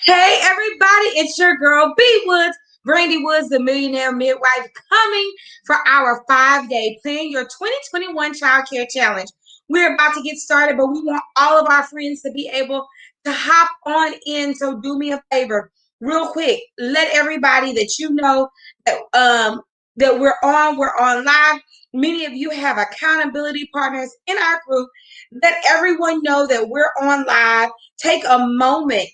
Hey everybody, it's your girl B Woods, Brandy Woods, the millionaire midwife, coming for our 5-day Plan Your 2021 Childcare Challenge. We're about to get started, but we want all of our friends to be able to hop on in. So do me a favor, real quick, let everybody that you know that we're on live. Many of you have accountability partners in our group. Let everyone know that we're on live. Take a moment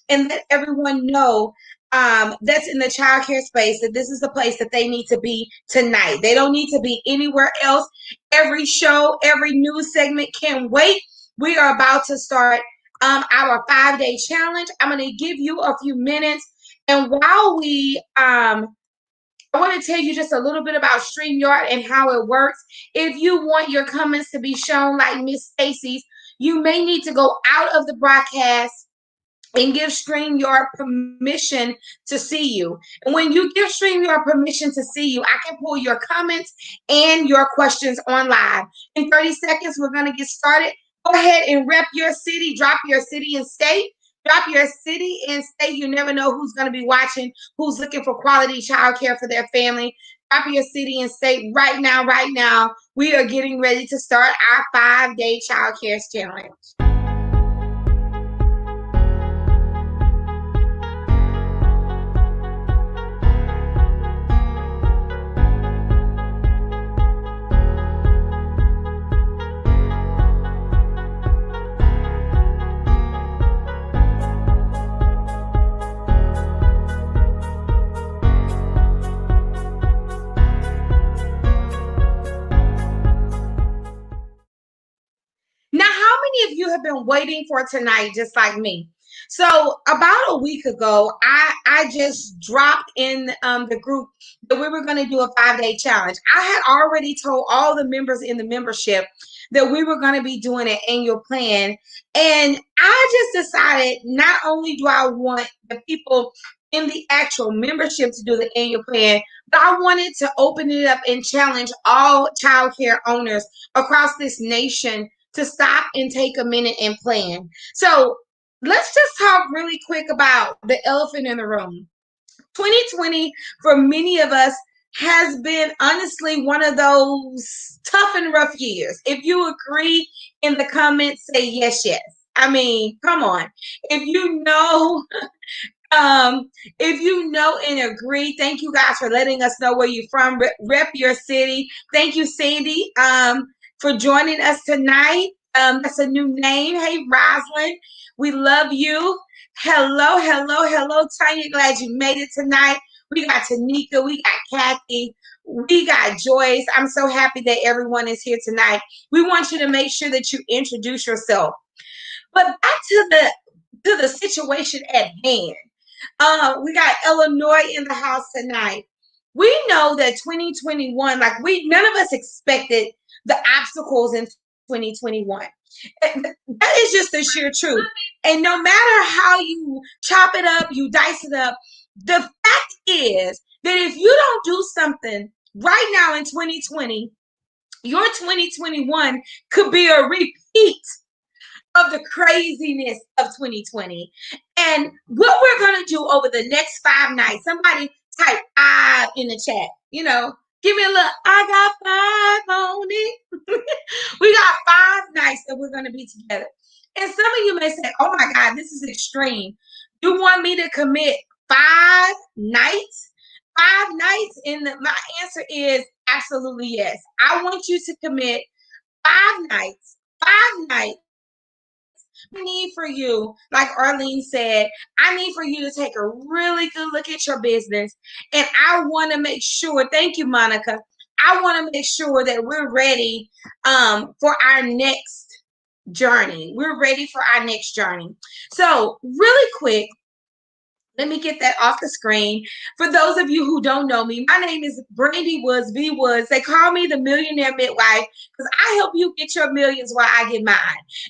and let everyone know that's in the childcare space that this is the place that they need to be tonight. They don't need to be anywhere else. Every show, every news segment can wait. We are about to start our 5-day challenge. I'm going to give you a few minutes. And while I want to tell you just a little bit about StreamYard and how it works. If you want your comments to be shown like Miss Stacy's, you may need to go out of the broadcast and give StreamYard permission to see you. And when you give StreamYard permission to see you, I can pull your comments and your questions on live. In 30 seconds, we're going to get started. Go ahead and rep your city, drop your city and state. Drop your city and state. You never know who's going to be watching, who's looking for quality childcare for their family. Drop your city and state right now, right now. We are getting ready to start our 5-day childcare challenge. Now, how many of you have been waiting for tonight, just like me? So about a week ago, I just dropped in the group that we were going to do a 5-day challenge. I had already told all the members in the membership that we were going to be doing an annual plan. And I just decided not only do I want the people in the actual membership to do the annual plan, but I wanted to open it up and challenge all childcare owners across this nation to stop and take a minute and plan. So let's just talk really quick about the elephant in the room. 2020 for many of us has been honestly one of those tough and rough years. If you agree in the comments, say yes, yes. I mean, come on. If you know and agree, thank you guys for letting us know where you're from. Rep your city. Thank you, Sandy, for joining us tonight. That's a new name. Hey, Roslyn, we love you. Hello, Tanya. Glad you made it tonight. We got Tanika, we got Kathy, we got Joyce. I'm so happy that everyone is here tonight. We want you to make sure that you introduce yourself. But back to the situation at hand. We got Illinois in the house tonight. We know that 2021, none of us expected the obstacles in 2021. That is just the sheer truth. And no matter how you chop it up, you dice it up, the fact is that if you don't do something right now in 2020, your 2021 could be a repeat of the craziness of 2020. And what we're going to do over the next 5 nights, somebody type I in the chat, give me a little, I got 5 on it. We got 5 nights that we're going to be together. And some of you may say, oh my God, this is extreme. You want me to commit 5 nights? 5 nights? And my answer is absolutely yes. I want you to commit 5 nights. 5 nights. I need for you, like Arlene said, I need for you to take a really good look at your business. And I want to make sure, thank you, Monica. I want to make sure that we're ready for our next journey. We're ready for our next journey. So really quick, let me get that off the screen. For those of you who don't know me, my name is Brandy Woods, B Woods. They call me the Millionaire Midwife because I help you get your millions while I get mine.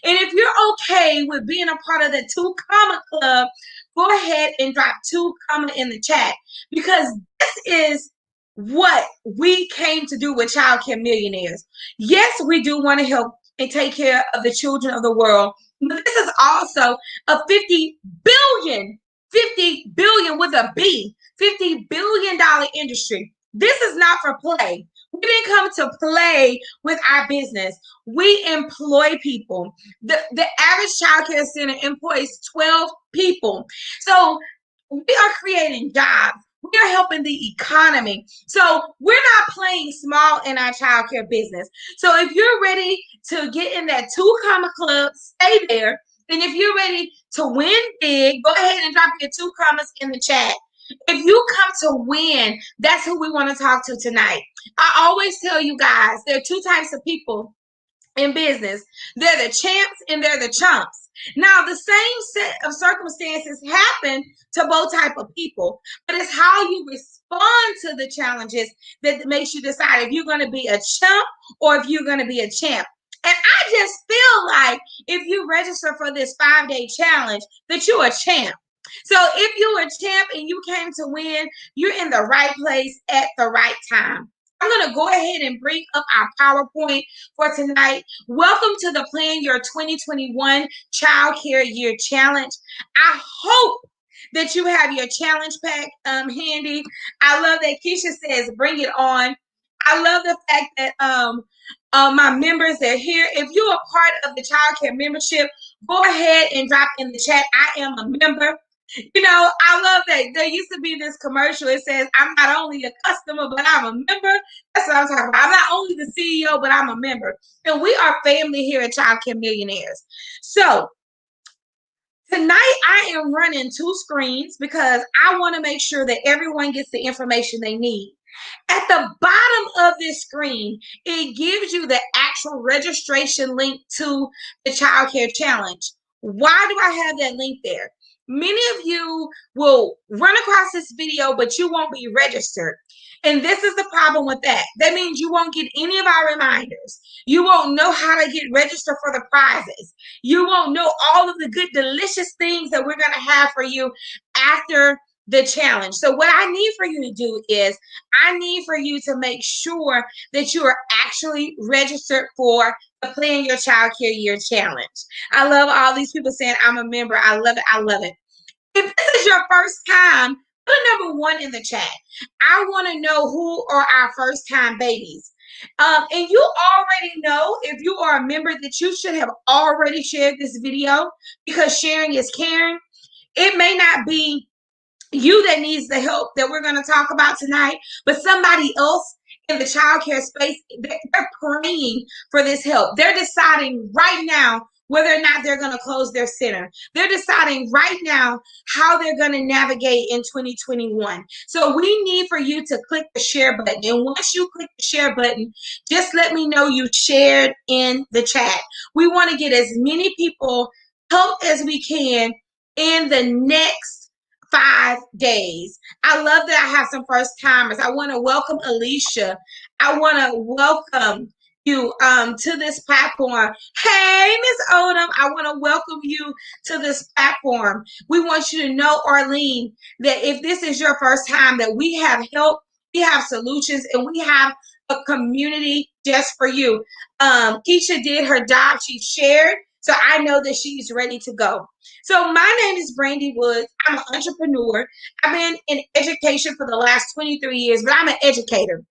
And if you're okay with being a part of the 2 Comma Club, go ahead and drop 2 Comma in the chat, because this is what we came to do with Childcare Millionaires. Yes, we do want to help and take care of the children of the world. But this is also a $50 billion, 50 billion with a B, $50 billion industry. This is not for play. We didn't come to play with our business. We employ people. The average childcare center employs 12 people. So we are creating jobs. We are helping the economy. So we're not playing small in our childcare business. So if you're ready to get in that 2 comma club, stay there. And if you're ready to win big, go ahead and drop your 2 commas in the chat. If you come to win, that's who we want to talk to tonight. I always tell you guys, there are 2 types of people in business. They're the champs and they're the chumps. Now, the same set of circumstances happen to both type of people, but it's how you respond to the challenges that makes you decide if you're going to be a chump or if you're going to be a champ. And I just feel like if you register for this 5-day challenge, that you're a champ. So if you're a champ and you came to win, you're in the right place at the right time. I'm going to go ahead and bring up our PowerPoint for tonight. Welcome to the Plan Your 2021 Childcare Year Challenge. I hope that you have your challenge pack handy. I love that Keisha says, bring it on. I love the fact that my members are here. If you're a part of the childcare membership, go ahead and drop in the chat, I am a member. You know, I love that. There used to be this commercial. It says, I'm not only a customer, but I'm a member. That's what I'm talking about. I'm not only the CEO, but I'm a member. And we are family here at Childcare Millionaires. So tonight I am running 2 screens because I want to make sure that everyone gets the information they need. At the bottom of this screen, it gives you the actual registration link to the Childcare Challenge. Why do I have that link there? Many of you will run across this video, but you won't be registered. And this is the problem with that. That means you won't get any of our reminders. You won't know how to get registered for the prizes. You won't know all of the good, delicious things that we're going to have for you after the challenge. So what I need for you to do is I need for you to make sure that you are actually registered for the Plan Your Childcare Year Challenge. I love all these people saying I'm a member. I love it. I love it. If this is your first time, put a number 1 in the chat. I want to know who are our first time babies. And you already know, if you are a member, that you should have already shared this video because sharing is caring. It may not be you that needs the help that we're going to talk about tonight, but somebody else in the childcare space, they're praying for this help. They're deciding right now whether or not they're going to close their center. They're deciding right now how they're going to navigate in 2021. So we need for you to click the share button. And once you click the share button, just let me know you shared in the chat. We want to get as many people help as we can in the next 5 days. I love that I have some first timers. I want to welcome Alicia. I want to welcome you to this platform. Hey, Miss Odom, I want to welcome you to this platform. We want you to know, Arlene, that if this is your first time, that we have help, we have solutions, and we have a community just for you. Keisha did her job. She shared. So I know that she's ready to go. So my name is Brandy Woods. I'm an entrepreneur. I've been in education for the last 23 years, but I'm an educator.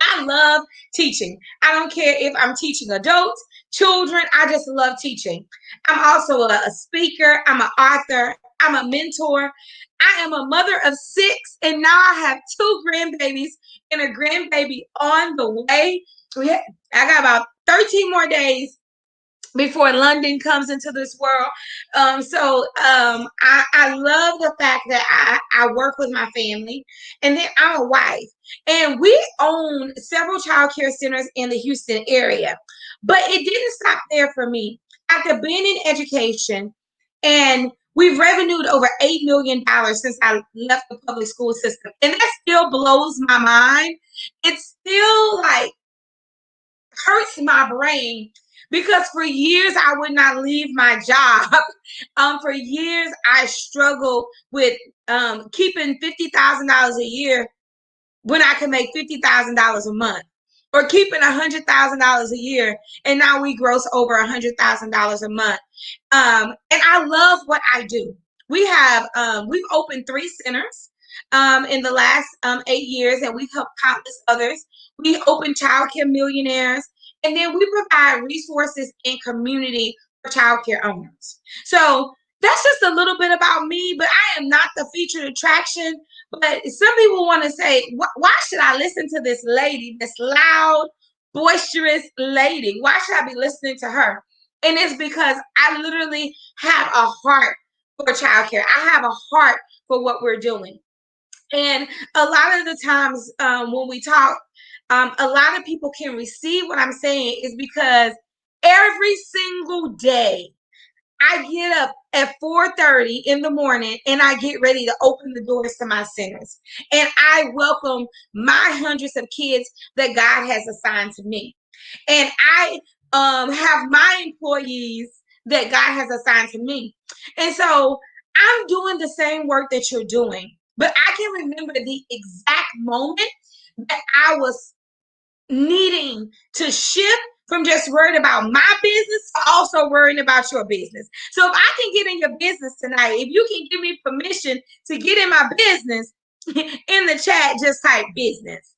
I love teaching. I don't care if I'm teaching adults, children. I just love teaching. I'm also a speaker. I'm an author. I'm a mentor. I am a mother of 6, and now I have 2 grandbabies and a grandbaby on the way. I got about 13 more days before London comes into this world. I love the fact that I work with my family, and then I'm a wife. And we own several child care centers in the Houston area. But it didn't stop there for me. After being in education, and we've revenued over $8 million since I left the public school system. And that still blows my mind. It still hurts my brain. Because for years, I would not leave my job. For years, I struggled with keeping $50,000 a year when I could make $50,000 a month. Or keeping $100,000 a year, and now we gross over $100,000 a month. And I love what I do. we've opened 3 centers in the last 8 years, and we've helped countless others. We opened Childcare Millionaires, and then we provide resources and community for childcare owners. So that's just a little bit about me, but I am not the featured attraction. But some people want to say, why should I listen to this lady, this loud, boisterous lady? Why should I be listening to her? And it's because I literally have a heart for childcare. I have a heart for what we're doing. And a lot of the times when we talk, a lot of people can receive what I'm saying is because every single day I get up at 4:30 in the morning and I get ready to open the doors to my centers. And I welcome my hundreds of kids that God has assigned to me. And I have my employees that God has assigned to me. And so I'm doing the same work that you're doing. But I can remember the exact moment that I was needing to shift from just worried about my business to also worrying about your business. So if I can get in your business tonight, if you can give me permission to get in my business, in the chat, just type business.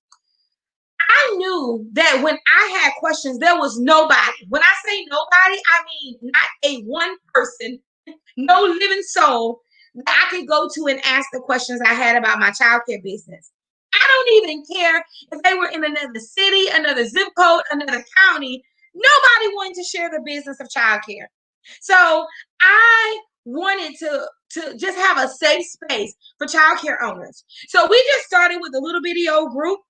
I knew that when I had questions, there was nobody. When I say nobody, I mean not a one person, no living soul that I could go to and ask the questions I had about my childcare business. I don't even care if they were in another city, another zip code, another county. Nobody wanted to share the business of childcare. So I wanted to just have a safe space for childcare owners. So we just started with a little bitty old group.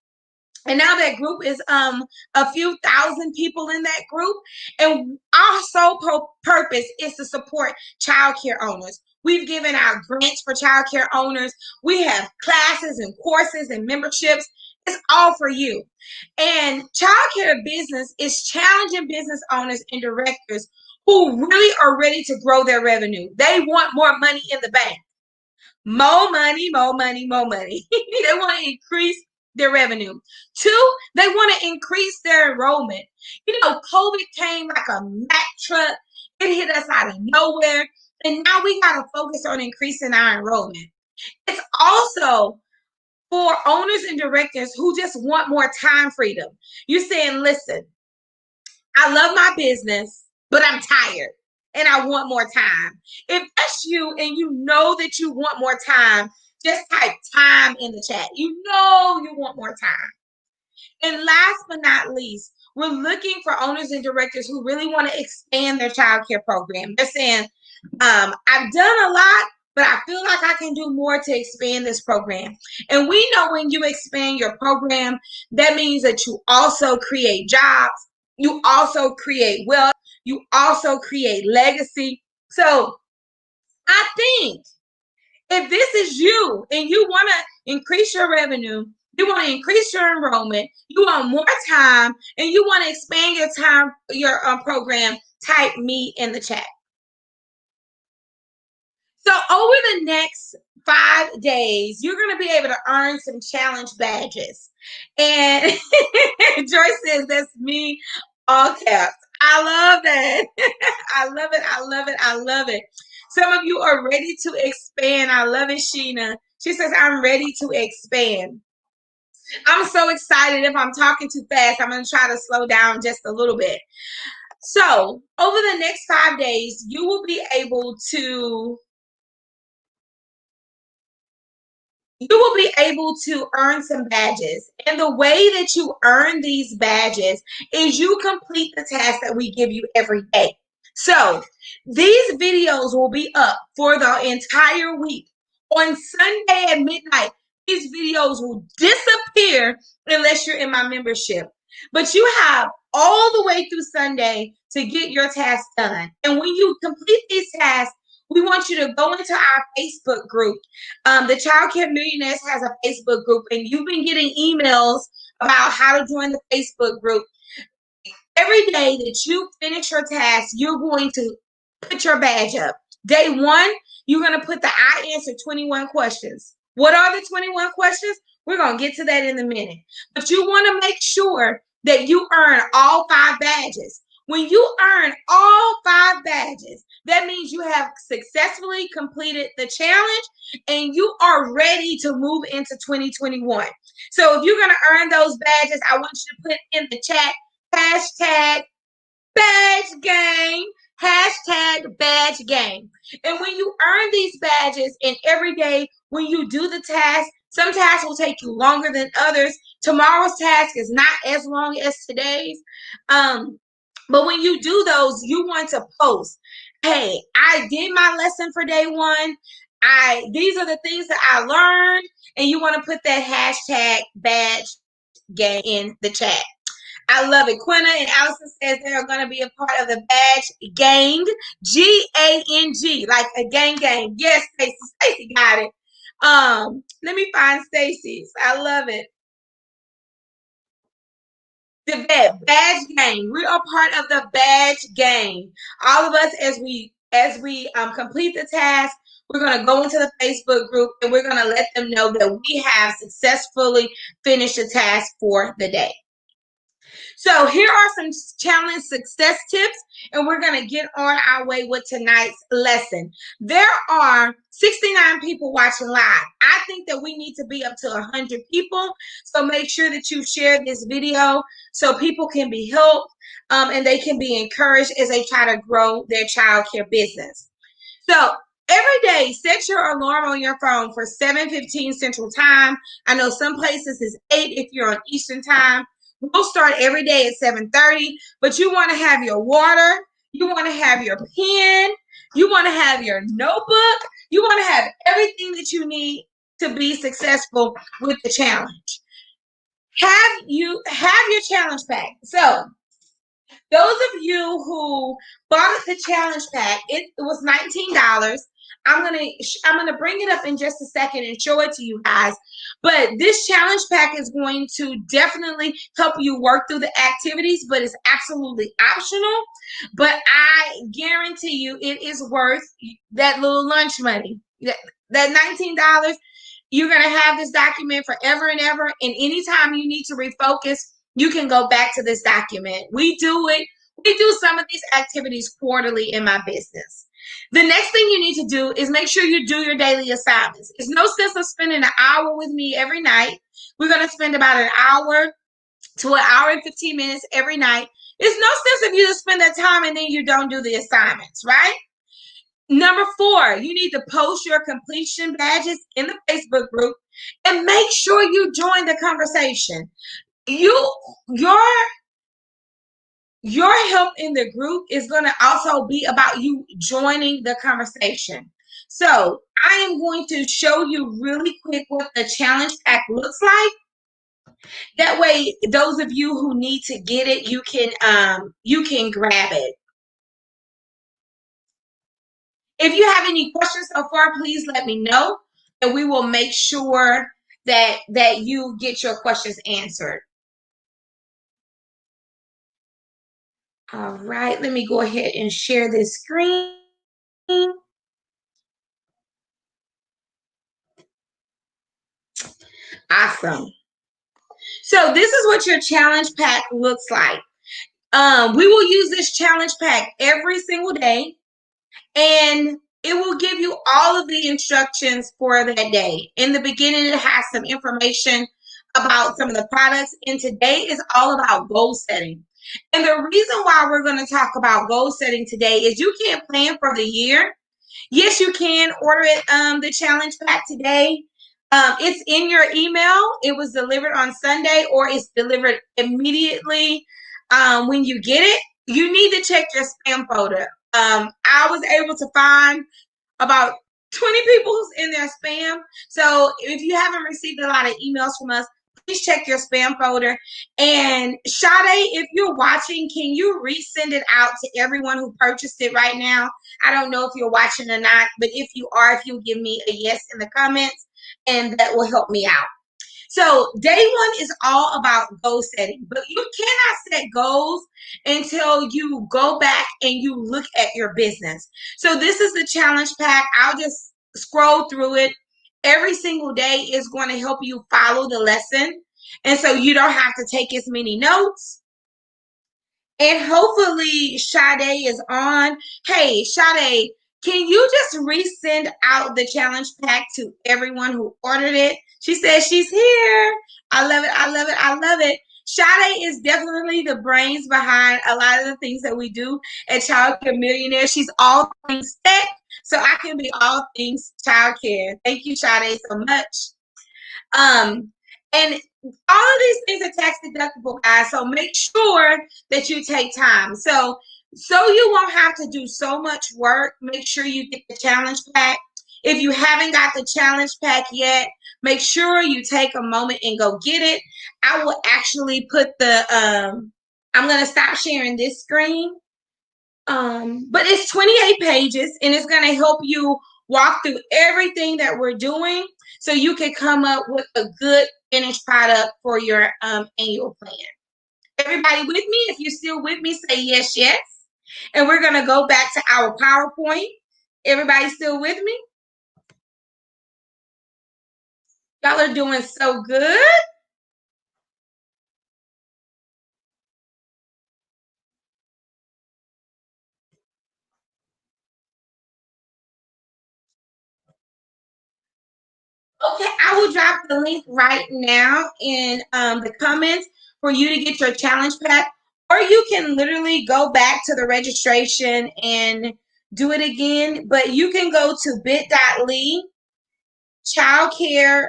And now that group is a few thousand people in that group. And our sole purpose is to support childcare owners. We've given out grants for childcare owners. We have classes and courses and memberships. It's all for you. And childcare business is challenging business owners and directors who really are ready to grow their revenue. They want more money in the bank. More money, more money, more money. They want to increase their revenue. 2, they want to increase their enrollment. You know, COVID came like a Mack truck. It hit us out of nowhere. And now we got to focus on increasing our enrollment. It's also for owners and directors who just want more time freedom. You're saying, listen, I love my business, but I'm tired and I want more time. If that's you and you know that you want more time, just type time in the chat. You know you want more time. And last but not least, we're looking for owners and directors who really want to expand their childcare program. They're saying, I've done a lot, but I feel like I can do more to expand this program. And we know when you expand your program, that means that you also create jobs, you also create wealth, you also create legacy. So I think if this is you and you want to increase your revenue, you want to increase your enrollment, you want more time, and you want to expand your program, type me in the chat. So over the next 5 days, you're going to be able to earn some challenge badges. And Joyce says, that's me, all caps. I love that. I love it. I love it. I love it. Some of you are ready to expand. I love it, Sheena. She says, I'm ready to expand. I'm so excited. If I'm talking too fast, I'm going to try to slow down just a little bit. So over the next 5 days, you will be able to earn some badges. And the way that you earn these badges is you complete the tasks that we give you every day. So these videos will be up for the entire week. On Sunday at midnight, these videos will disappear unless you're in my membership. But you have all the way through Sunday to get your tasks done. And when you complete these tasks, we want you to go into our Facebook group. The Childcare Millionaires has a Facebook group, and you've been getting emails about how to join the Facebook group. Every day that you finish your task, you're going to put your badge up. Day 1, you're going to put the I answered 21 questions. What are the 21 questions? We're going to get to that in a minute. But you want to make sure that you earn all 5 badges. When you earn all 5 badges, that means you have successfully completed the challenge and you are ready to move into 2021. So if you're going to earn those badges, I want you to put in the chat hashtag badge game, hashtag badge game. And when you earn these badges, and every day when you do the task, some tasks will take you longer than others. Tomorrow's task is not as long as today's. But when you do those, you want to post, hey, I did my lesson for day 1. These are the things that I learned, and you want to put that hashtag badge game in the chat. I love it. Quinna and Allison says they are going to be a part of the badge gang, Gang, like a gang. Yes, Stacy. Stacy got it. Let me find Stacy's. I love it. The badge gang. We are part of the badge gang. All of us, as we complete the task, we're going to go into the Facebook group and we're going to let them know that we have successfully finished the task for the day. So here are some challenge success tips, and we're going to get on our way with tonight's lesson. There are 69 people watching live. I think that we need to be up to 100 people. So make sure that you share this video so people can be helped and they can be encouraged as they try to grow their childcare business. So every day, set your alarm on your phone for 7:15 Central Time. I know some places it's 8 if you're on Eastern Time. We'll start every day at 7:30, but you want to have your water, you want to have your pen, you want to have your notebook, you want to have everything that you need to be successful with the challenge. Have your challenge pack. So those of you who bought the challenge pack, it was $19. I'm gonna bring it up in just a second and show it to you guys. But this challenge pack is going to definitely help you work through the activities, but it's absolutely optional. But I guarantee you it is worth that little lunch money. That $19, you're gonna have this document forever and ever. And anytime you need to refocus, you can go back to this document. We do some of these activities quarterly in my business. The next thing you need to do is make sure you do your daily assignments. There's no sense of spending an hour with me every night. We're going to spend about an hour to an hour and 15 minutes every night. There's no sense of you to spend that time and then you don't do the assignments, right? Number 4, you need to post your completion badges in the Facebook group and make sure you join the conversation. Your help in the group is going to also be about you joining the conversation. So I am going to show you really quick what the challenge pack looks like. That way, those of you who need to get it, you can grab it. If you have any questions so far, please let me know, and we will make sure that you get your questions answered. All right, let me go ahead and share this screen. Awesome. So this is what your challenge pack looks like. We will use this challenge pack every single day, and it will give you all of the instructions for that day. In the beginning, it has some information about some of the products, and today is all about goal setting. And the reason why we're going to talk about goal setting today is you can't plan for the year. Yes, you can order it, the challenge pack today. It's in your email. It was delivered on Sunday, or it's delivered immediately when you get it. You need to check your spam folder. I was able to find about 20 people who's in their spam. So if you haven't received a lot of emails from us, please check your spam folder. And Sade, if you're watching, can you resend it out to everyone who purchased it right now? I don't know if you're watching or not, but if you are, if you'll give me a yes in the comments, and that will help me out. So day 1 is all about goal setting, but you cannot set goals until you go back and you look at your business. So this is the challenge pack. I'll just scroll through it. Every single day is going to help you follow the lesson. And so you don't have to take as many notes. And hopefully Sade is on. Hey, Sade, can you just resend out the challenge pack to everyone who ordered it? She says she's here. I love it. I love it. I love it. Sade is definitely the brains behind a lot of the things that we do at Childcare Millionaires. She's all things tech, so I can be all things childcare. Thank you, Sade, so much. And all of these things are tax deductible, guys. So make sure that you take time. So you won't have to do so much work. Make sure you get the challenge pack. If you haven't got the challenge pack yet, make sure you take a moment and go get it. I will actually put the I'm gonna stop sharing this screen. But it's 28 pages and it's gonna help you walk through everything that we're doing so you can come up with a good finished product for your annual plan. Everybody with me? If you're still with me, say yes, yes. And we're gonna go back to our PowerPoint. Everybody still with me? Y'all are doing so good. Okay, I will drop the link right now in the comments for you to get your challenge pack, or you can literally go back to the registration and do it again. But you can go to bit.ly childcare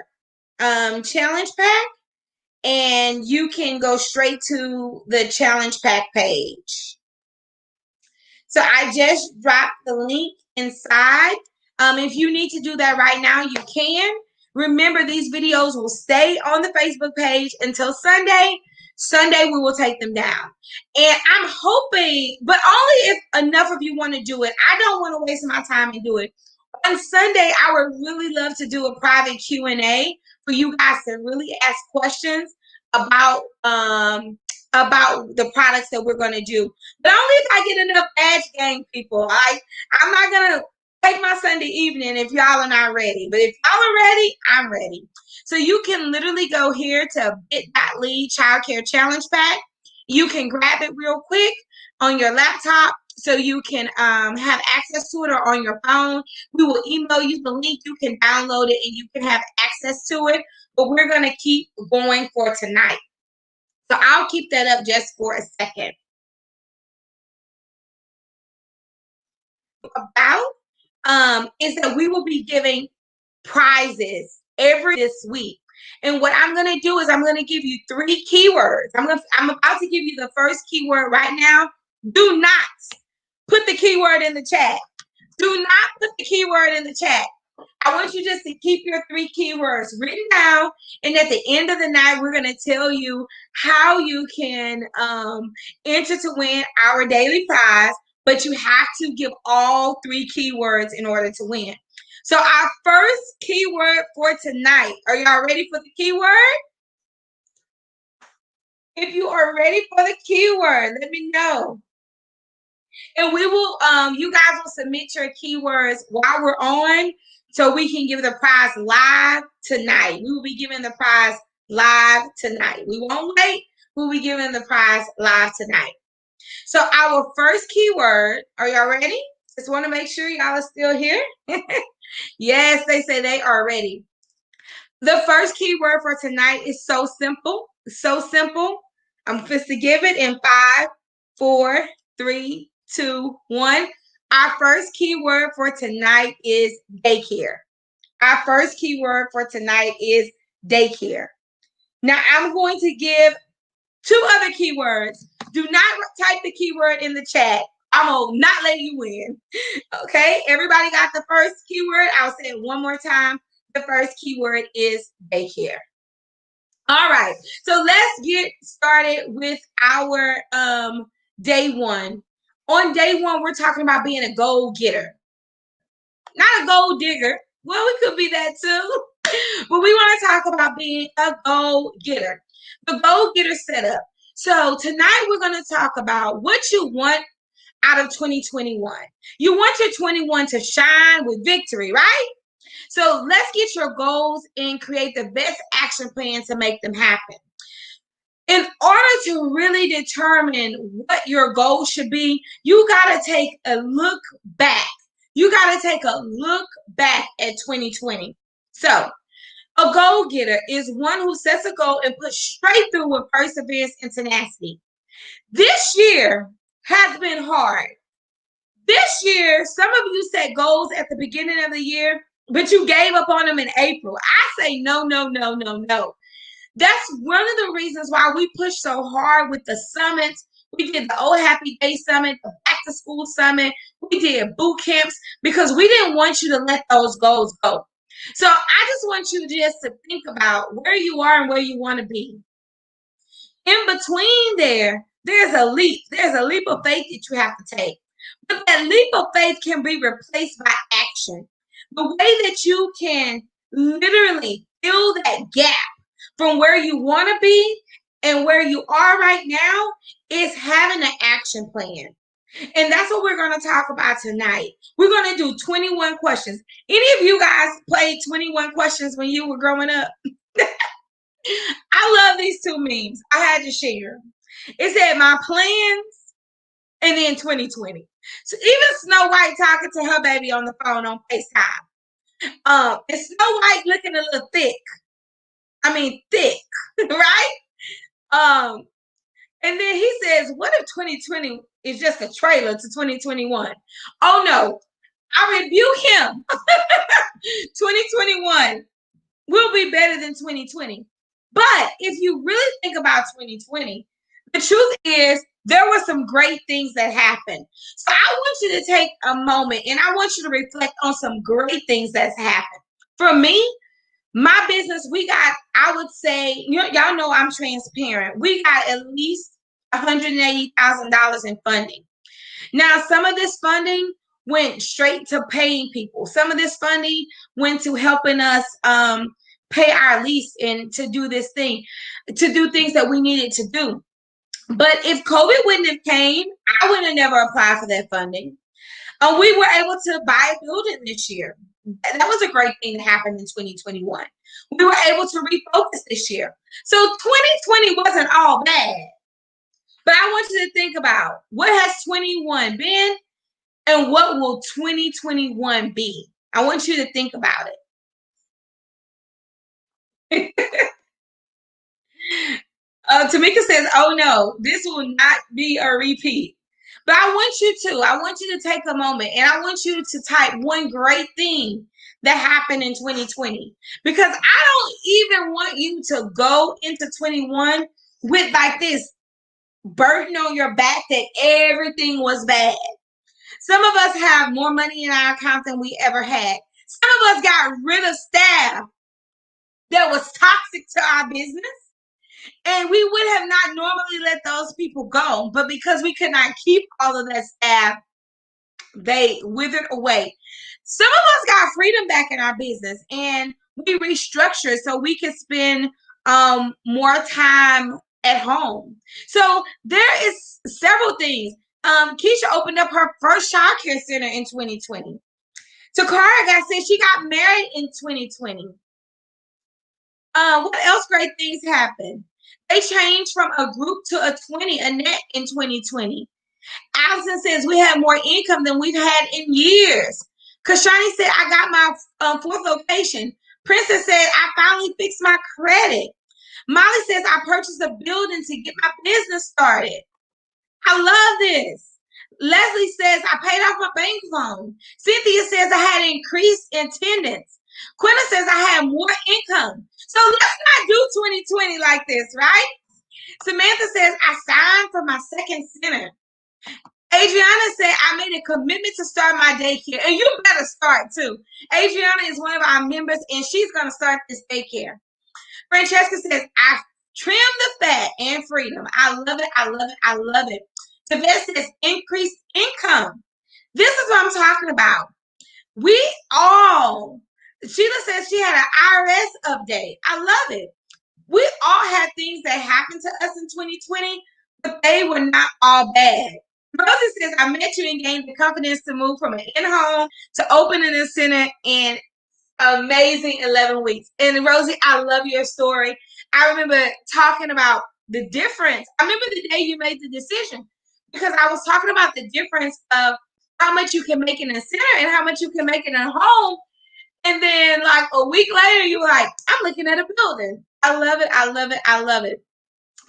challenge pack, and you can go straight to the challenge pack page. So I just dropped the link inside. If you need to do that right now, you can. Remember, these videos will stay on the Facebook page until Sunday. Sunday, we will take them down. And I'm hoping, but only if enough of you want to do it. I don't want to waste my time and do it. On Sunday, I would really love to do a private Q&A for you guys to really ask questions about the products that we're going to do. But only if I get enough edge gang people. I'm not going to take my Sunday evening if y'all are not ready. But if y'all are ready, I'm ready. So you can literally go here to bit.ly childcare challenge pack. You can grab it real quick on your laptop so you can have access to it, or on your phone. We will email you the link. You can download it and you can have access to it. But we're going to keep going for tonight. So I'll keep that up just for a second. About is that we will be giving prizes every this week. And what I'm going to do is I'm going to give you 3 keywords. I'm about to give you the first keyword right now. Do not put the keyword in the chat. Do not put the keyword in the chat. I want you just to keep your 3 keywords written down. And at the end of the night, we're going to tell you how you can enter to win our daily prize. But you have to give all 3 keywords in order to win. So our first keyword for tonight, are y'all ready for the keyword? If you are ready for the keyword, let me know. And we will, you guys will submit your keywords while we're on so we can give the prize live tonight. We will be giving the prize live tonight. We won't wait. We'll be giving the prize live tonight. So our first keyword, are y'all ready? Just want to make sure y'all are still here. Yes, they say they are ready. The first keyword for tonight is so simple. So simple. I'm supposed to give it in 5, 4, 3, 2, 1. Our first keyword for tonight is daycare. Our first keyword for tonight is daycare. Now I'm going to give 2 other keywords. Do not type the keyword in the chat. I'm going to not let you win. Okay, everybody got the first keyword? I'll say it one more time. The first keyword is daycare. All right, so let's get started with our day one. On day one, we're talking about being a goal getter. Not a gold digger. Well, we could be that too. But we want to talk about being a goal getter. The goal getter setup. So tonight we're going to talk about what you want out of 2021. You want your 21 to shine with victory, right? So let's get your goals and create the best action plan to make them happen. In order to really determine what your goal should be, you got to take a look back. You got to take a look back at 2020. So, a goal getter is one who sets a goal and puts straight through with perseverance and tenacity. This year has been hard. This year, some of you set goals at the beginning of the year, but you gave up on them in April. I say no, no, no, no, no. That's one of the reasons why we push so hard with the summits. We did the Old Happy Day Summit, the Back to School Summit. We did boot camps because we didn't want you to let those goals go. So I just want you just to think about where you are and where you want to be. In between there's a leap. There's a leap of faith that you have to take. But that leap of faith can be replaced by action. The way that you can literally fill that gap from where you want to be and where you are right now is having an action plan. And that's what we're going to talk about tonight. We're going to do 21 questions. Any of you guys played 21 questions when you were growing up? I love these two memes. I had to share. It said my plans and then 2020. So even Snow White talking to her baby on the phone on FaceTime. And Snow White looking a little thick. I mean thick, right? And then he says, what if 2020 is just a trailer to 2021? Oh no, I rebuke him. 2021 will be better than 2020. But if you really think about 2020, the truth is there were some great things that happened. So I want you to take a moment and I want you to reflect on some great things that's happened. For me, my business, we got, I would say, y'all know I'm transparent. We got at least $180,000 in funding. Now, some of this funding went straight to paying people. Some of this funding went to helping us pay our lease and to do this thing, to do things that we needed to do. But if COVID wouldn't have came, I would have never applied for that funding. We were able to buy a building this year. That was a great thing that happened in 2021. We were able to refocus this year. So 2020 wasn't all bad. But I want you to think about what has 21 been and what will 2021 be. I want you to think about it. Tamika says, oh no, this will not be a repeat. But I want you to take a moment and I want you to type one great thing that happened in 2020. Because I don't even want you to go into 21 with like this burden on your back that everything was bad. Some of us have more money in our account than we ever had. Some of us got rid of staff that was toxic to our business. And we would have not normally let those people go. But because we could not keep all of that staff, they withered away. Some of us got freedom back in our business and we restructured so we could spend more time at home. So there is several things. Keisha opened up her first childcare center in 2020. Takara said she got married in 2020. What else great things happened? They changed from a group to a 20, a net in 2020. Allison says we had more income than we've had in years. Kashani said, I got my fourth location. Princess said, I finally fixed my credit. Molly says, I purchased a building to get my business started. I love this. Leslie says, I paid off my bank loan. Cynthia says, I had increased attendance. Quinta says, I had more income. So let's not do 2020 like this, right? Samantha says, I signed for my second center. Adriana said, I made a commitment to start my daycare. And you better start too. Adriana is one of our members and she's going to start this daycare. Francesca says, I trimmed the fat and freedom. I love it. I love it. I love it. Tavette says, increased income. This is what I'm talking about. Sheila says she had an IRS update. I love it. We all had things that happened to us in 2020, but they were not all bad. Rosie says, I met you and gained the confidence to move from an in-home to opening a center in amazing 11 weeks. And Rosie, I love your story. I remember talking about the difference. I remember the day you made the decision, because I was talking about the difference of how much you can make in a center and how much you can make in a home. And then like a week later, you were like, I'm looking at a building. I love it. I love it. I love it.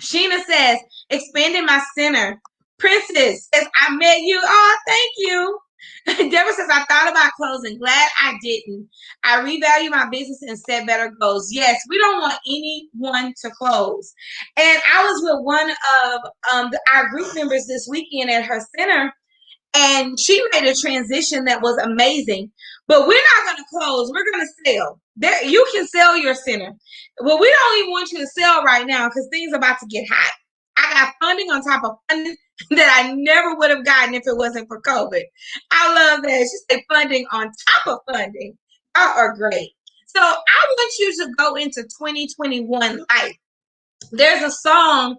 Sheena says, expanding my center. Princess says, I met you. Oh, thank you. Deborah says, I thought about closing. Glad I didn't. I revalue my business and set better goals. Yes, we don't want anyone to close. And I was with one of our group members this weekend at her center, and she made a transition that was amazing. But we're not going to close. We're going to sell. There, you can sell your center. Well, we don't even want you to sell right now because things are about to get hot. I got funding on top of funding that I never would have gotten if it wasn't for COVID. I love that. She said funding on top of funding. Y'all are great. So I want you to go into 2021 life. There's a song,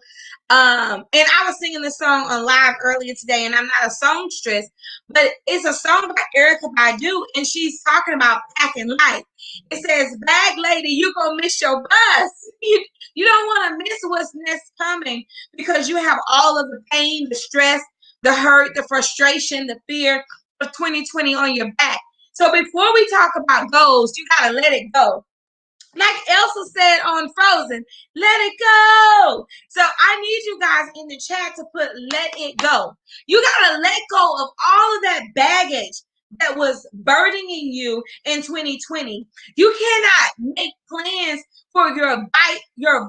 and I was singing this song on live earlier today, and I'm not a songstress, but it's a song by Erica Badu, and she's talking about packing life. It says, bag lady, you gonna miss your bus. You don't want to miss what's next coming, because you have all of the pain, the stress, the hurt, the frustration, the fear of 2020 on your back. So before we talk about goals, you gotta let it go. Like Elsa said on Frozen, let it go. So I need you guys in the chat to put let it go. You got to let go of all of that baggage that was burdening you in 2020. You cannot make plans for your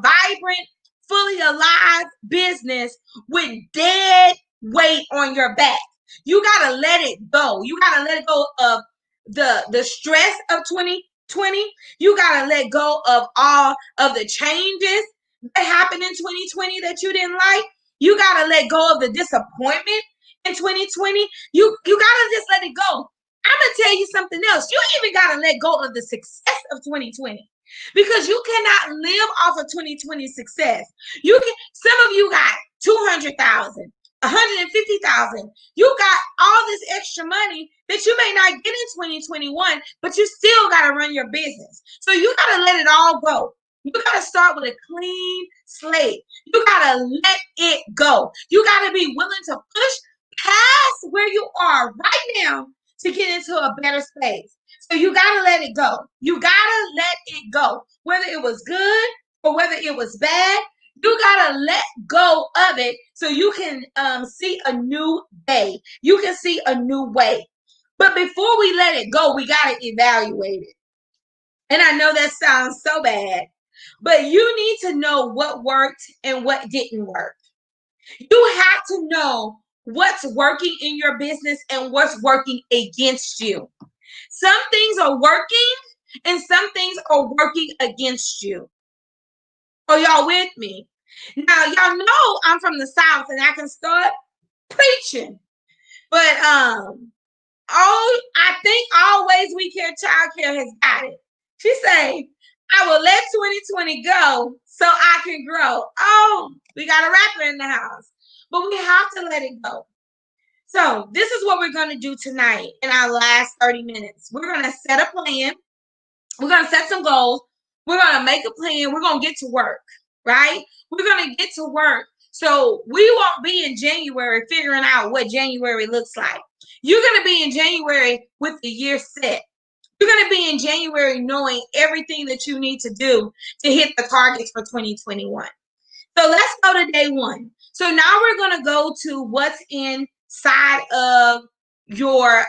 vibrant, fully alive business with dead weight on your back. You got to let it go. You got to let go of the stress of 2020. You got to let go of all of the changes that happened in 2020 that you didn't like. You got to let go of the disappointment in 2020. You got to just let it go. I'm going to tell you something else. You even got to let go of the success of 2020, because you cannot live off of 2020 success. Some of you got 200,000. 150,000. You got all this extra money that you may not get in 2021, but you still got to run your business. So you got to let it all go. You got to start with a clean slate. You got to let it go. You got to be willing to push past where you are right now to get into a better space. So you got to let it go. You got to let it go. Whether it was good or whether it was bad, you got to let go of it so you can see a new day. You can see a new way. But before we let it go, we got to evaluate it. And I know that sounds so bad, but you need to know what worked and what didn't work. You have to know what's working in your business and what's working against you. Some things are working and some things are working against you. Are y'all with me? Now, y'all know I'm from the South and I can start preaching. But I think Always We Care Childcare has got it. She say, I will let 2020 go so I can grow. Oh, we got a rapper in the house. But we have to let it go. So this is what we're going to do tonight in our last 30 minutes. We're going to set a plan. We're going to set some goals. We're going to make a plan. We're going to get to work, right? We're going to get to work. So we won't be in January figuring out what January looks like. You're going to be in January with the year set. You're going to be in January knowing everything that you need to do to hit the targets for 2021. So let's go to day one. So now we're going to go to what's inside of your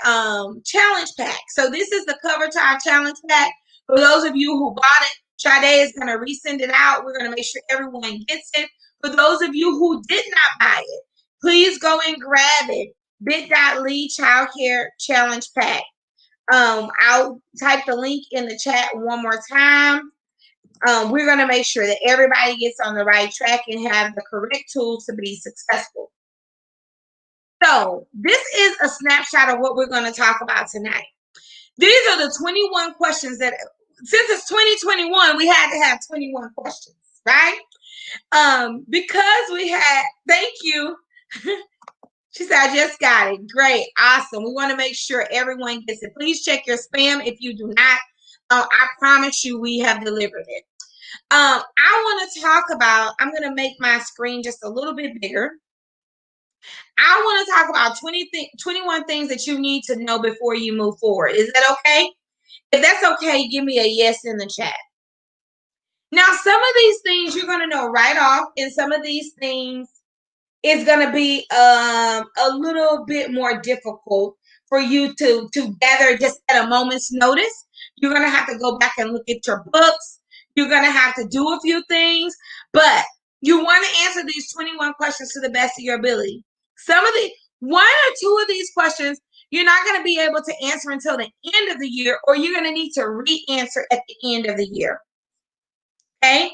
challenge pack. So this is the Cover Time Challenge Pack. For those of you who bought it, Sade is going to resend it out. We're going to make sure everyone gets it. For those of you who did not buy it, please go and grab it. bit.ly Childcare Challenge Pack. I'll type the link in the chat one more time. We're going to make sure that everybody gets on the right track and have the correct tools to be successful. So this is a snapshot of what we're going to talk about tonight. These are the 21 questions that, since it's 2021, we had to have 21 questions, right? Because we had, thank you. She said, I just got it. Great. Awesome. We want to make sure everyone gets it. Please check your spam if you do not. I promise you we have delivered it. I want to talk about, I'm going to make my screen just a little bit bigger. I want to talk about 21 things that you need to know before you move forward. Is that okay? If that's okay, give me a yes in the chat. Now, some of these things you're going to know right off, and some of these things is going to be a little bit more difficult for you to gather just at a moment's notice. You're going to have to go back and look at your books. You're going to have to do a few things, but you want to answer these 21 questions to the best of your ability. Some of the one or two of these questions you're not going to be able to answer until the end of the year, or you're going to need to re-answer at the end of the year. Okay?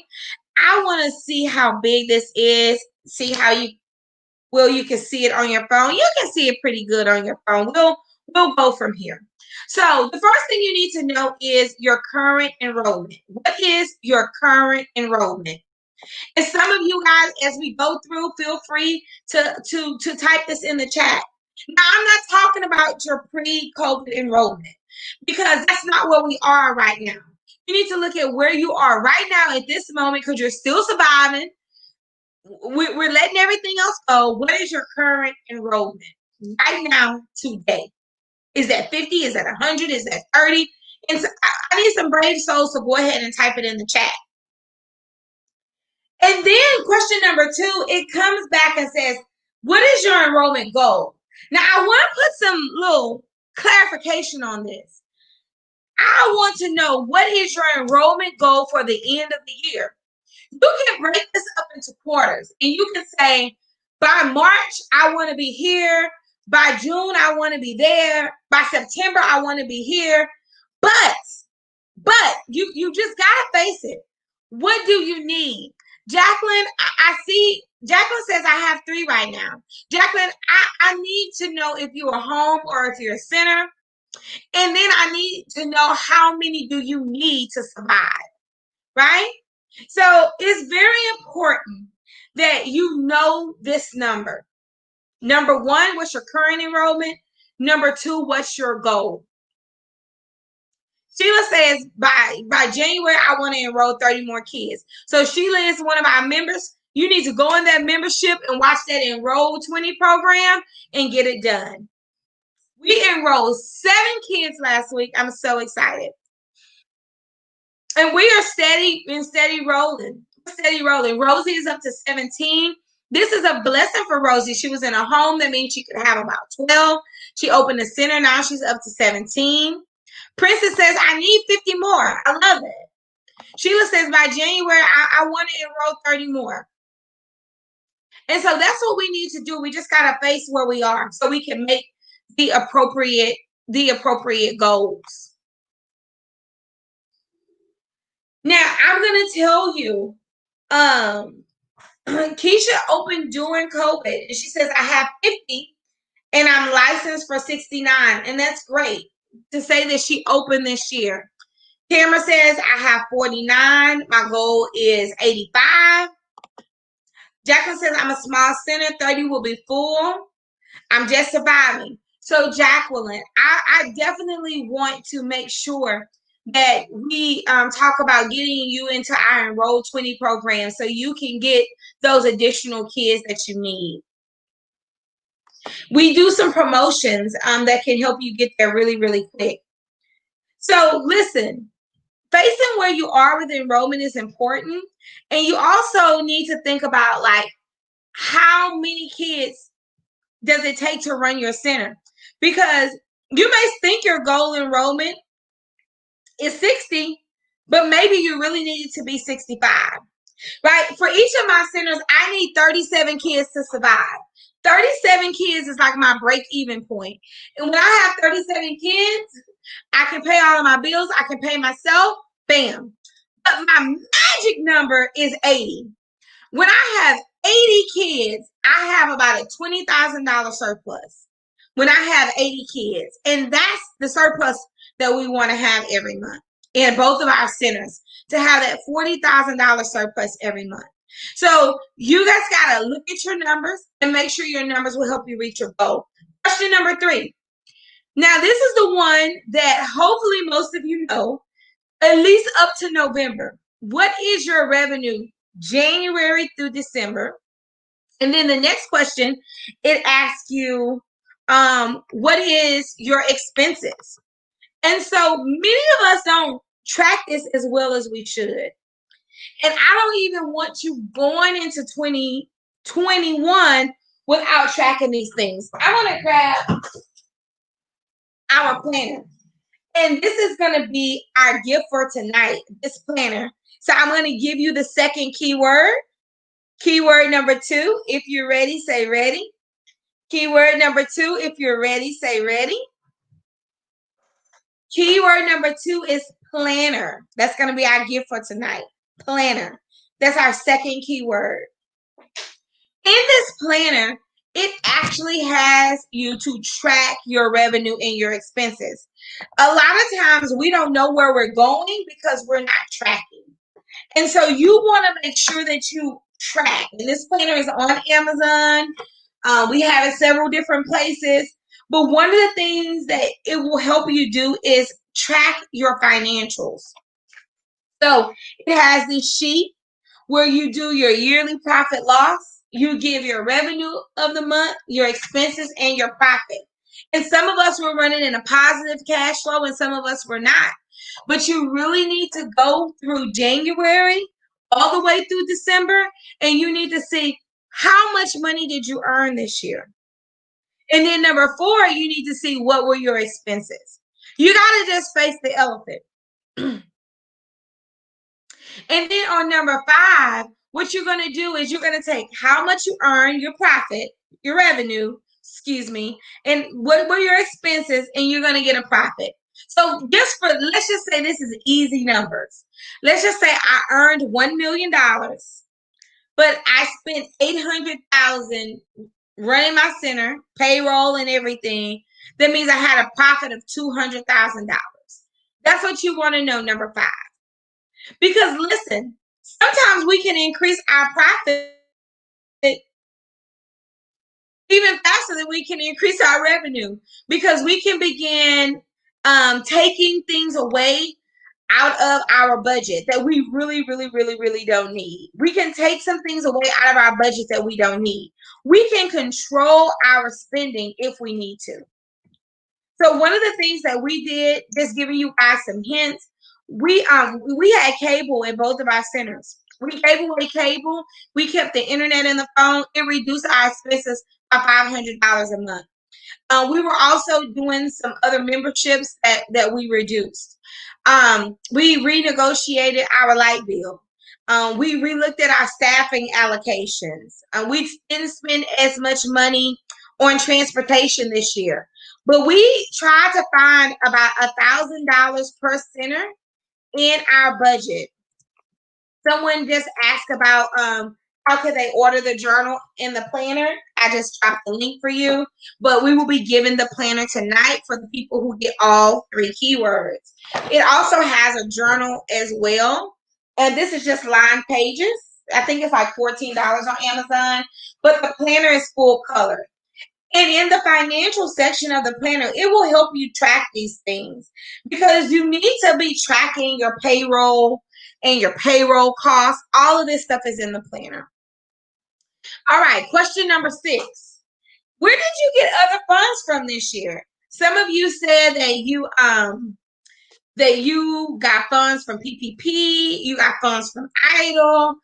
I want to see how big this is, see how you can see it on your phone. You can see it pretty good on your phone. We'll go from here. So the first thing you need to know is your current enrollment. What is your current enrollment? And some of you guys, as we go through, feel free to type this in the chat. Now, I'm not talking about your pre-COVID enrollment, because that's not where we are right now. You need to look at where you are right now at this moment, because you're still surviving. We're letting everything else go. What is your current enrollment right now today? Is that 50? Is that 100? Is that 30? And so I need some brave souls to go ahead and type it in the chat. And then question number 2, it comes back and says, what is your enrollment goal? Now, I want to put some little clarification on this. I want to know, what is your enrollment goal for the end of the year? You can break this up into quarters, and you can say, by March, I want to be here. By June, I want to be there. By September, I want to be here. But you just got to face it. What do you need? Jacqueline, I see, Jacqueline says, I have 3 right now. Jacqueline, I need to know if you're home or if you're a center. And then I need to know, how many do you need to survive, right? So it's very important that you know this number. Number 1, what's your current enrollment? Number 2, what's your goal? Sheila says, by January, I want to enroll 30 more kids. So Sheila is one of our members. You need to go in that membership and watch that Enroll 20 program and get it done. We enrolled 7 kids last week. I'm so excited. And we are steady rolling. Steady rolling. Rosie is up to 17. This is a blessing for Rosie. She was in a home. That means she could have about 12. She opened a center. Now she's up to 17. Princess says, I need 50 more. I love it. Sheila says, by January, I want to enroll 30 more. And so that's what we need to do. We just got to face where we are so we can make the appropriate goals. Now, I'm going to tell you, Keisha opened during COVID, and she says, I have 50 and I'm licensed for 69. And that's great to say that she opened this year. Tamara says, I have 49. My goal is 85. Jacqueline says, I'm a small center. 30 will be full. I'm just surviving. So, Jacqueline, I definitely want to make sure that we talk about getting you into our Enroll 20 program so you can get those additional kids that you need. We do some promotions that can help you get there really, really quick. So listen, facing where you are with enrollment is important. And you also need to think about, like, how many kids does it take to run your center? Because you may think your goal enrollment is 60, but maybe you really need it to be 65, right? For each of my centers, I need 37 kids to survive. 37 kids is like my break-even point. And when I have 37 kids, I can pay all of my bills. I can pay myself. Bam. But my magic number is 80. When I have 80 kids, I have about a $20,000 surplus. When I have 80 kids. And that's the surplus that we want to have every month in both of our centers, to have that $40,000 surplus every month. So you guys got to look at your numbers and make sure your numbers will help you reach your goal. Question number 3. Now, this is the one that hopefully most of you know, at least up to November. what is your revenue January through December? And then the next question, it asks you, what is your expenses? And so many of us don't track this as well as we should. And I don't even want you going into 2021 without tracking these things. I want to grab our planner. And this is going to be our gift for tonight, this planner. So I'm going to give you the second keyword. Keyword number 2, if you're ready, say ready. Keyword number 2, if you're ready, say ready. Keyword number 2 is planner. That's going to be our gift for tonight. Planner. That's our second keyword. In this planner, it actually has you to track your revenue and your expenses. A lot of times we don't know where we're going because we're not tracking. And so you want to make sure that you track. And this planner is on Amazon. We have it several different places. But one of the things that it will help you do is track your financials. So it has this sheet where you do your yearly profit loss. You give your revenue of the month, your expenses, and your profit. And some of us were running in a positive cash flow and some of us were not. But you really need to go through January all the way through December, and you need to see how much money did you earn this year. And then number 4, you need to see what were your expenses. You got to just face the elephant. And then on number 5, what you're going to do is you're going to take how much you earn, your profit, your revenue, and what were your expenses, and you're going to get a profit. So let's just say this is easy numbers. Let's just say I earned $1 million, but I spent $800,000 running my center, payroll and everything. That means I had a profit of $200,000. That's what you want to know, number 5. Because listen, sometimes we can increase our profit even faster than we can increase our revenue, because we can begin taking things away out of our budget that we really, really, really, really don't need. We can take some things away out of our budget that we don't need. We can control our spending if we need to. So one of the things that we did, just giving you guys some hints, we had cable in both of our centers. We gave away cable. We kept the internet and the phone. It reduced our expenses by $500 a month. We were also doing some other memberships that we reduced. We renegotiated our light bill. We relooked at our staffing allocations. We didn't spend as much money on transportation this year, but we tried to find about $1,000 per center in our budget. Someone just asked about how could they order the journal and the planner. I just dropped the link for you, but we will be giving the planner tonight for the people who get all 3 keywords. It also has a journal as well, and this is just line pages. I think it's like $14 on Amazon, but the planner is full color. And in the financial section of the planner, it will help you track these things, because you need to be tracking your payroll and your payroll costs. All of this stuff is in the planner. All right, question number 6. Where did you get other funds from this year? Some of you said that you got funds from PPP, you got funds from EIDL,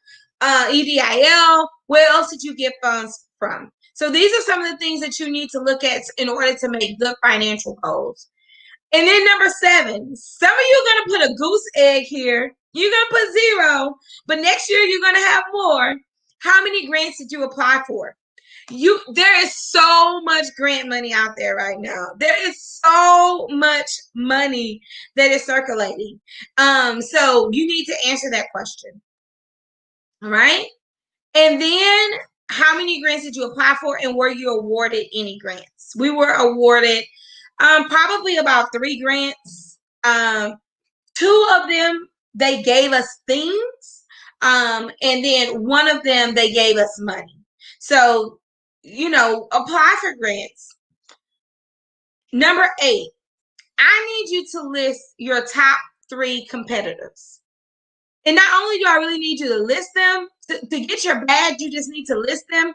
EDIL. Where else did you get funds from? So these are some of the things that you need to look at in order to make good financial goals. And then number 7, some of you are going to put a goose egg here. You're going to put 0, but next year you're going to have more. How many grants did you apply for? There is so much grant money out there right now. There is so much money that is circulating. So you need to answer that question. All right. And then how many grants did you apply for, and were you awarded any grants? We were awarded probably about 3 grants. 2 of them, they gave us things. And then one of them, they gave us money. So, apply for grants. Number 8, I need you to list your top 3 competitors. And not only do I really need you to list them, to get your badge, you just need to list them.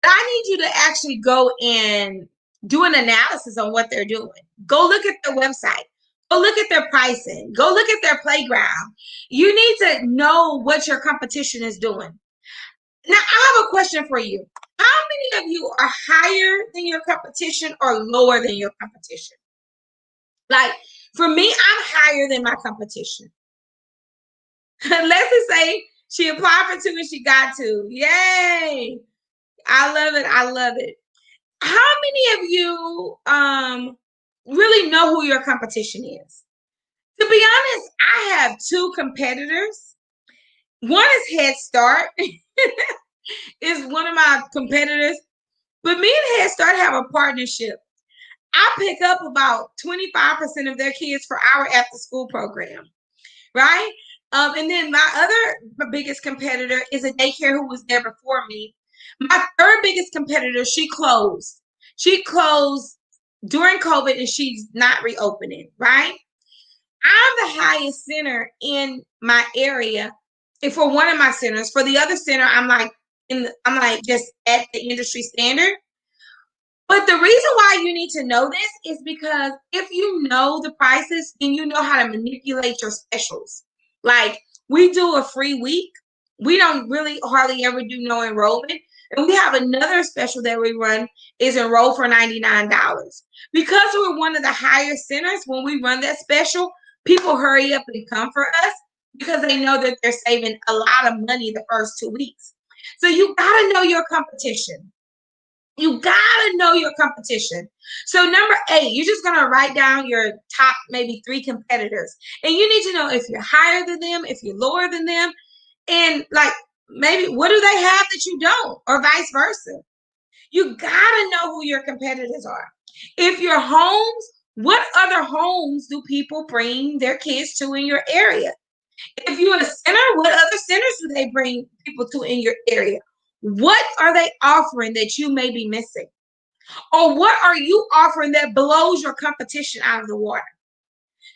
But I need you to actually go and do an analysis on what they're doing. Go look at their website. Go look at their pricing. Go look at their playground. You need to know what your competition is doing. Now, I have a question for you. How many of you are higher than your competition or lower than your competition? Like, for me, I'm higher than my competition. Let's just say she applied for 2 and she got 2. Yay! I love it. I love it. How many of you really know who your competition is? To be honest, I have 2 competitors. One is Head Start. Is one of my competitors. But me and Head Start have a partnership. I pick up about 25% of their kids for our after school program, right? And then my other biggest competitor is a daycare who was there before me. My third biggest competitor, she closed. She closed during COVID and she's not reopening, right? I'm the highest center in my area. And for one of my centers, for the other center, I'm like just at the industry standard. But the reason why you need to know this is because if you know the prices, then you know how to manipulate your specials. Like, we do a free week. We don't really hardly ever do no enrollment. And we have another special that we run is enroll for $99. Because we're one of the higher centers, when we run that special, people hurry up and come for us because they know that they're saving a lot of money the first 2 weeks. So you got to know your competition. You gotta know your competition. So number 8, you're just gonna write down your top maybe 3 competitors. And you need to know if you're higher than them, if you're lower than them, and like maybe what do they have that you don't, or vice versa. You gotta know who your competitors are. If you're homes, what other homes do people bring their kids to in your area? If you're a center, what other centers do they bring people to in your area? What are they offering that you may be missing? Or what are you offering that blows your competition out of the water?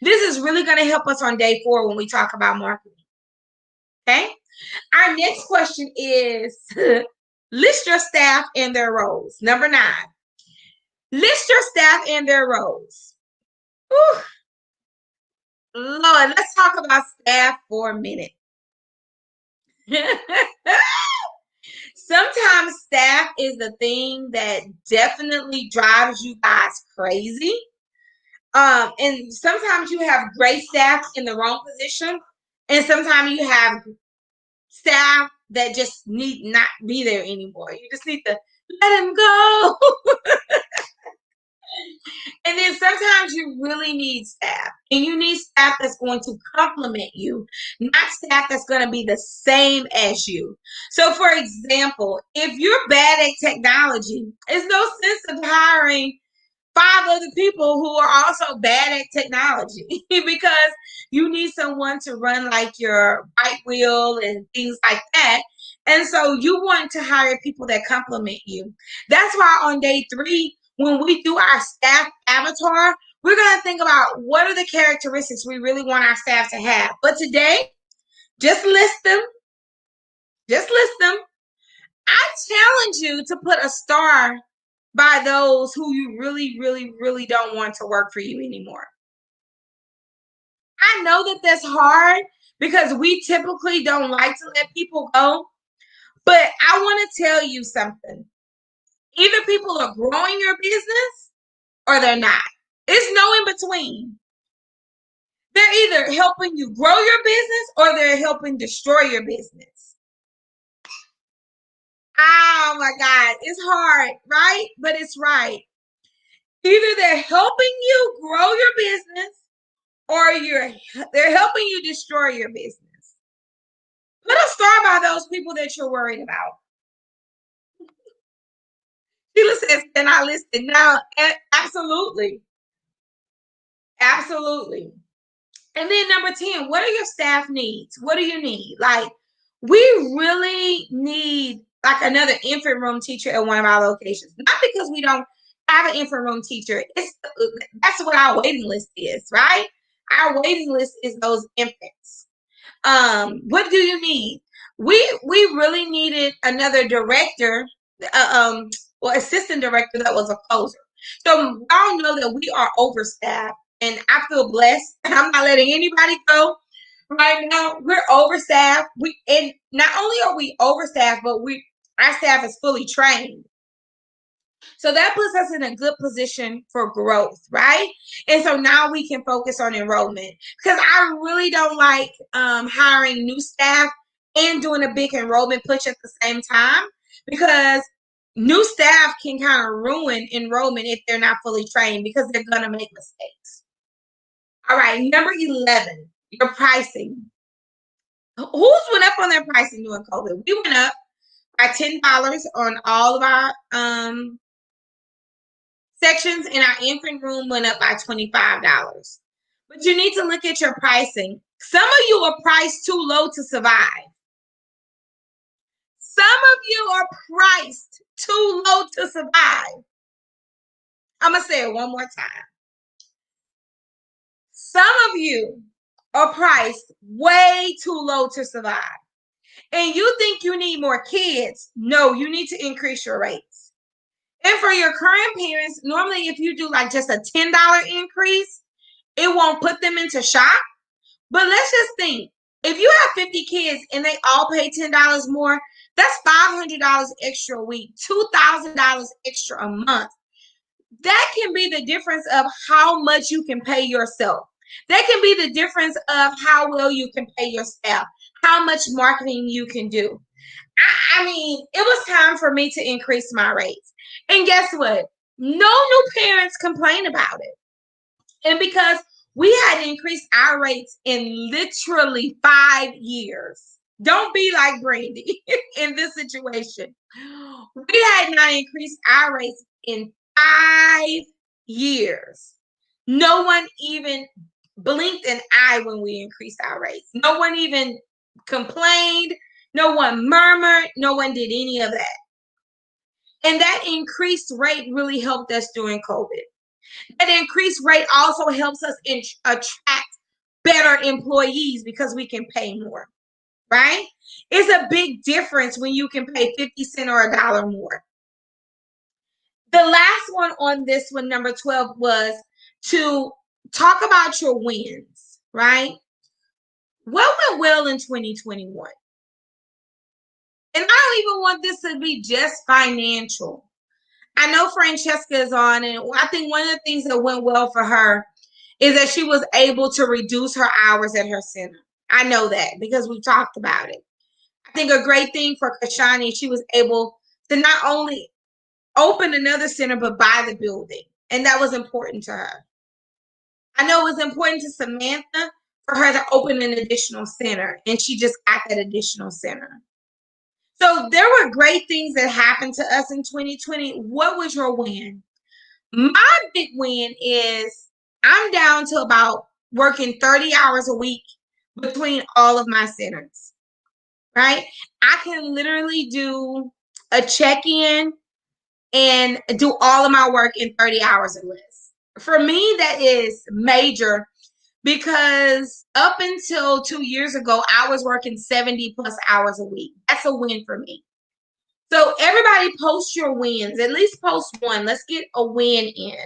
This is really going to help us on day 4 when we talk about marketing. Okay? Our next question is list your staff and their roles. Number 9. List your staff and their roles. Whew. Lord, let's talk about staff for a minute. Sometimes staff is the thing that definitely drives you guys crazy. And sometimes you have great staff in the wrong position, and sometimes you have staff that just need not be there anymore. You just need to let them go. And then sometimes you really need staff, and you need staff that's going to complement you, not staff that's going to be the same as you. So for example, if you're bad at technology, there's no sense of hiring 5 other people who are also bad at technology because you need someone to run like your bike wheel and things like that. And so you want to hire people that complement you. That's why on day 3, when we do our staff avatar, we're going to think about what are the characteristics we really want our staff to have. But today, just list them. Just list them. I challenge you to put a star by those who you really, really, really don't want to work for you anymore. I know that that's hard because we typically don't like to let people go. But I want to tell you something. Either people are growing your business or they're not. It's no in between. They're either helping you grow your business or they're helping destroy your business. Oh my God, it's hard, right? But it's right. Either they're helping you grow your business or they're helping you destroy your business. Put a star by those people that you're worried about. Sheila says, can I list it now? Absolutely. Absolutely. And then number 10, what are your staff needs? What do you need? Like, we really need like another infant room teacher at one of our locations. Not because we don't have an infant room teacher. That's what our waiting list is, right? Our waiting list is those infants. What do you need? We really needed another director, or assistant director that was a closer. So y'all know that we are overstaffed, and I feel blessed. I'm not letting anybody go. Right now, we're overstaffed. And not only are we overstaffed, but our staff is fully trained. So that puts us in a good position for growth, right? And so now we can focus on enrollment, because I really don't like hiring new staff and doing a big enrollment push at the same time, because new staff can kind of ruin enrollment if they're not fully trained, because they're going to make mistakes. All right, number 11, your pricing. Who's went up on their pricing during COVID? We went up by $10 on all of our sections, and our infant room went up by $25. But you need to look at your pricing. Some of you are priced too low to survive. Some of you are priced too low to survive. I'm going to say it one more time. Some of you are priced way too low to survive. And you think you need more kids. No, you need to increase your rates. And for your current parents, normally if you do like just a $10 increase, it won't put them into shock. But let's just think, if you have 50 kids and they all pay $10 more, that's $500 extra a week, $2,000 extra a month. That can be the difference of how much you can pay yourself. That can be the difference of how well you can pay your staff, how much marketing you can do. I mean, it was time for me to increase my rates. And guess what? No new parents complain about it. And because we had increased our rates in literally 5 years. Don't be like Brandy in this situation. We had not increased our rates in 5 years. No one even blinked an eye when we increased our rates. No one even complained. No one murmured. No one did any of that. And that increased rate really helped us during COVID. That increased rate also helps us attract better employees because we can pay more, right? It's a big difference when you can pay 50 cents or $1 more. The last one on this one, number 12, was to talk about your wins, right? What went well in 2021? And I don't even want this to be just financial. I know Francesca is on, and I think one of the things that went well for her is that she was able to reduce her hours at her center. I know that because we talked about it. I think a great thing for Kashani, she was able to not only open another center, but buy the building. And that was important to her. I know it was important to Samantha for her to open an additional center, and she just got that additional center. So there were great things that happened to us in 2020. What was your win? My big win is I'm down to about working 30 hours a week between all of my centers, right? I can literally do a check-in and do all of my work in 30 hours or less. For me, that is major, because up until 2 years ago, I was working 70 plus hours a week. That's a win for me. So everybody post your wins. At least post one. Let's get a win in.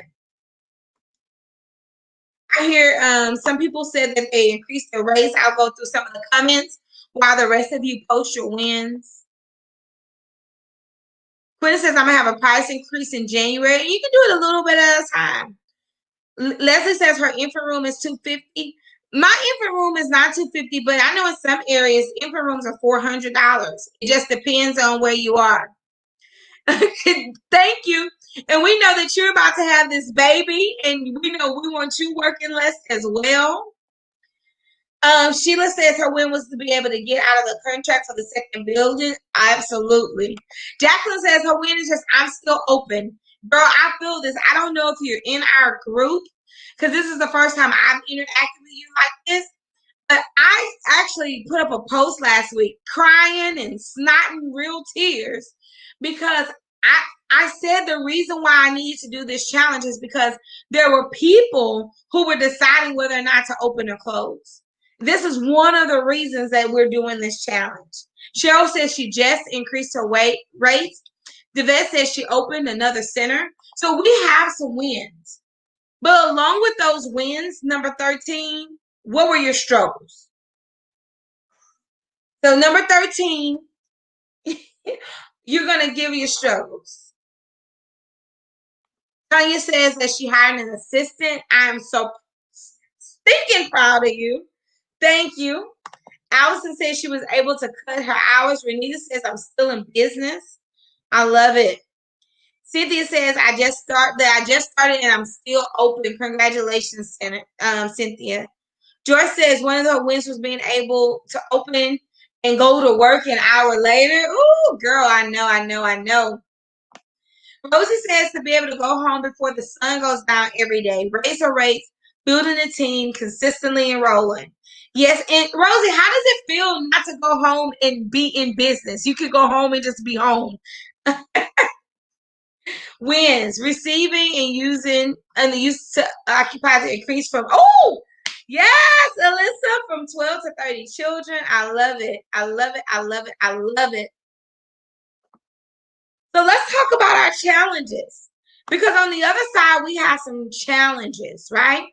I hear some people said that they increased their rates. I'll go through some of the comments while the rest of you post your wins. Quinn says, I'm going to have a price increase in January. You can do it a little bit at a time. Leslie says her infant room is $250. My infant room is not $250, but I know in some areas infant rooms are $400. It just depends on where you are. Thank you. And we know that you're about to have this baby, and we know we want you working less as well. Sheila says her win was to be able to get out of the contract for the second building. Absolutely. Jacqueline says her win is just, I'm still open. Girl, I feel this. I don't know if you're in our group, because this is the first time I've interacted with you like this. But I actually put up a post last week crying and snotting real tears, because I said the reason why I needed to do this challenge is because there were people who were deciding whether or not to open or close. This is one of the reasons that we're doing this challenge. Cheryl says she just increased her rates. Devette says she opened another center. So we have some wins. But along with those wins, number 13, what were your struggles? So number 13, you're going to give your struggles. Tanya says that she hired an assistant. I'm so stinking proud of you. Thank you. Allison says she was able to cut her hours. Renita says I'm still in business. I love it. Cynthia says I just started and I'm still open. Congratulations, Cynthia. Joyce says one of her wins was being able to open and go to work an hour later. Ooh, girl, I know. Rosie says to be able to go home before the sun goes down every day. Raise her rates, building a team, consistently enrolling. Yes, and Rosie, how does it feel not to go home and be in business? You could go home and just be home. Wins, receiving and using, and the use to occupy to increase from, yes, Alyssa, from 12 to 30 children. I love it. So let's talk about our challenges, because on the other side, we have some challenges, right?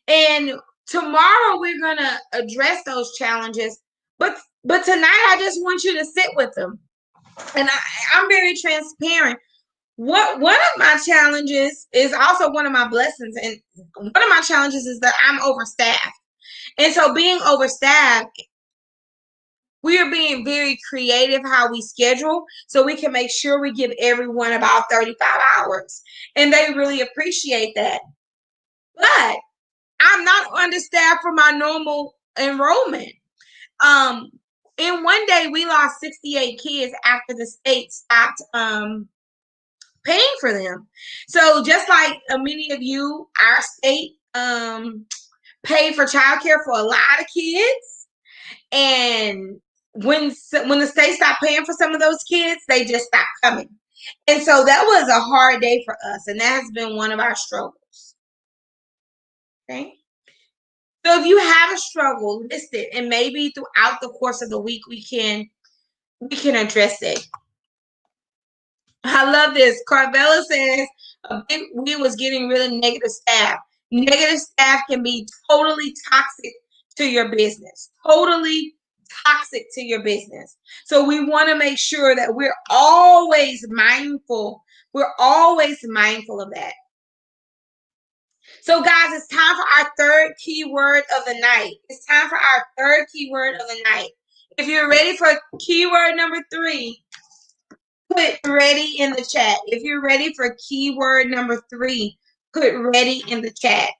And tomorrow we're going to address those challenges. But tonight, I just want you to sit with them. And I'm very transparent. One of my challenges is also one of my blessings. And one of my challenges is that I'm overstaffed. And so being overstaffed, we are being very creative how we schedule so we can make sure we give everyone about 35 hours. And they really appreciate that. But I'm not understaffed for my normal enrollment. In one day, we lost 68 kids after the state stopped paying for them. So just like many of you, our state paid for childcare for a lot of kids. And when the state stopped paying for some of those kids, they just stopped coming. And so that was a hard day for us. And that has been one of our struggles. Okay. So if you have a struggle, list it. And maybe throughout the course of the week, we can address it. I love this. Carvella says a big win was getting rid of negative staff. Negative staff can be totally toxic to your business. Totally toxic to your business. So we want to make sure that we're always mindful. We're always mindful of that. So guys, it's time for our third keyword of the night. It's time for our third keyword of the night. If you're ready for keyword number 3, put ready in the chat. If you're ready for keyword number 3, put ready in the chat.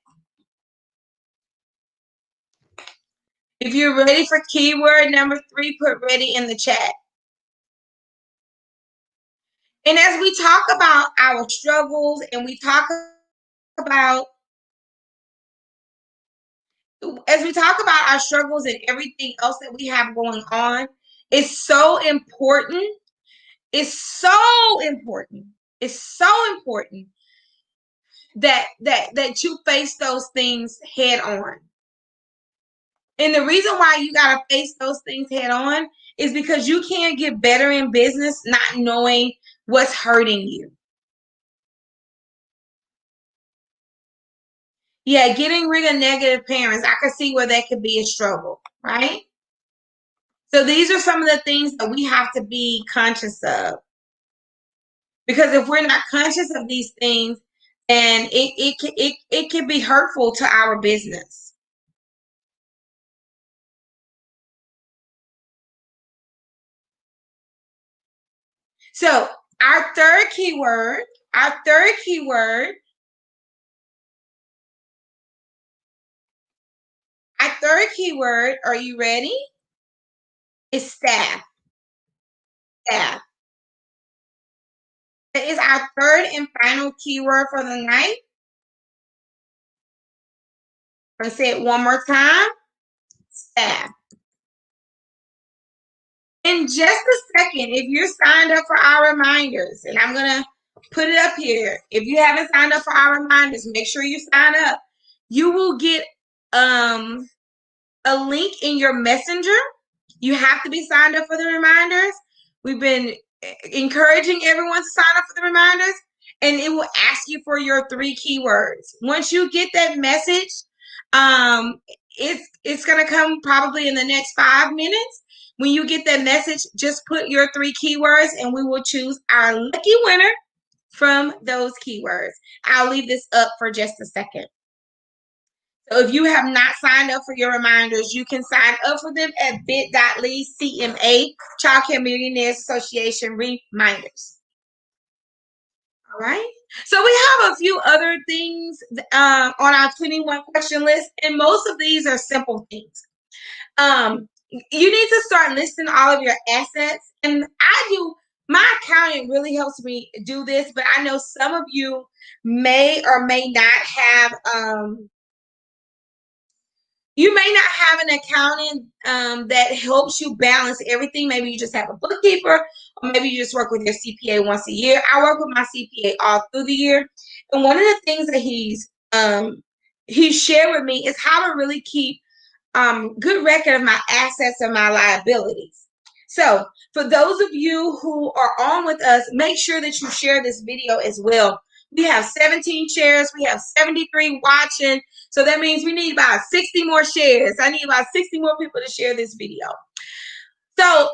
If you're ready for keyword number 3, put ready in the chat. And as we talk about our struggles and we talk about our struggles and everything else that we have going on, it's so important. It's so important. It's so important that you face those things head on. And the reason why you got to face those things head on is because you can't get better in business not knowing what's hurting you. Yeah, getting rid of negative parents, I could see where that could be a struggle, right? So these are some of the things that we have to be conscious of. Because if we're not conscious of these things, then it can be hurtful to our business. So our third keyword, are you ready? Is staff. Staff. That is our third and final keyword for the night. I'm going to say it one more time. Staff. In just a second, if you're signed up for our reminders, and I'm going to put it up here. If you haven't signed up for our reminders, make sure you sign up. You will get a a link in your messenger. You have to be signed up for the reminders. We've been encouraging everyone to sign up for the reminders, and it will ask you for your 3 keywords. Once you get that message, it's going to come probably in the next 5 minutes. When you get that message, just put your 3 keywords, and we will choose our lucky winner from those keywords. I'll leave this up for just a second. So if you have not signed up for your reminders, you can sign up for them at bit.ly CMA, Childcare Millionaires Association reminders. All right. So we have a few other things on our 21 question list, and most of these are simple things. You need to start listing all of your assets, and my accountant really helps me do this, but I know some of you may or may not have you may not have an accountant that helps you balance everything. Maybe you just have a bookkeeper, or maybe you just work with your CPA once a year. I work with my CPA all through the year. And one of the things that he shared with me is how to really keep good record of my assets and my liabilities. So for those of you who are on with us, make sure that you share this video as well. We have 17 shares. We have 73 watching. So that means we need about 60 more shares. I need about 60 more people to share this video. So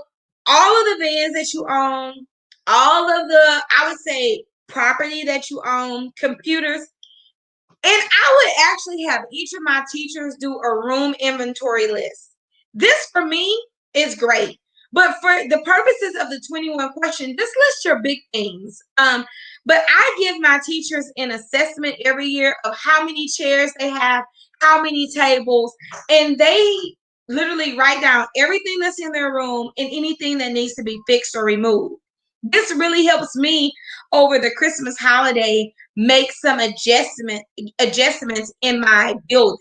all of the vans that you own, all of the, I would say, property that you own, computers, and I would actually have each of my teachers do a room inventory list. This for me is great. But for the purposes of the 21 question, just list your big things. But I give my teachers an assessment every year of how many chairs they have, how many tables, and they literally write down everything that's in their room and anything that needs to be fixed or removed. This really helps me over the Christmas holiday make some adjustments in my building,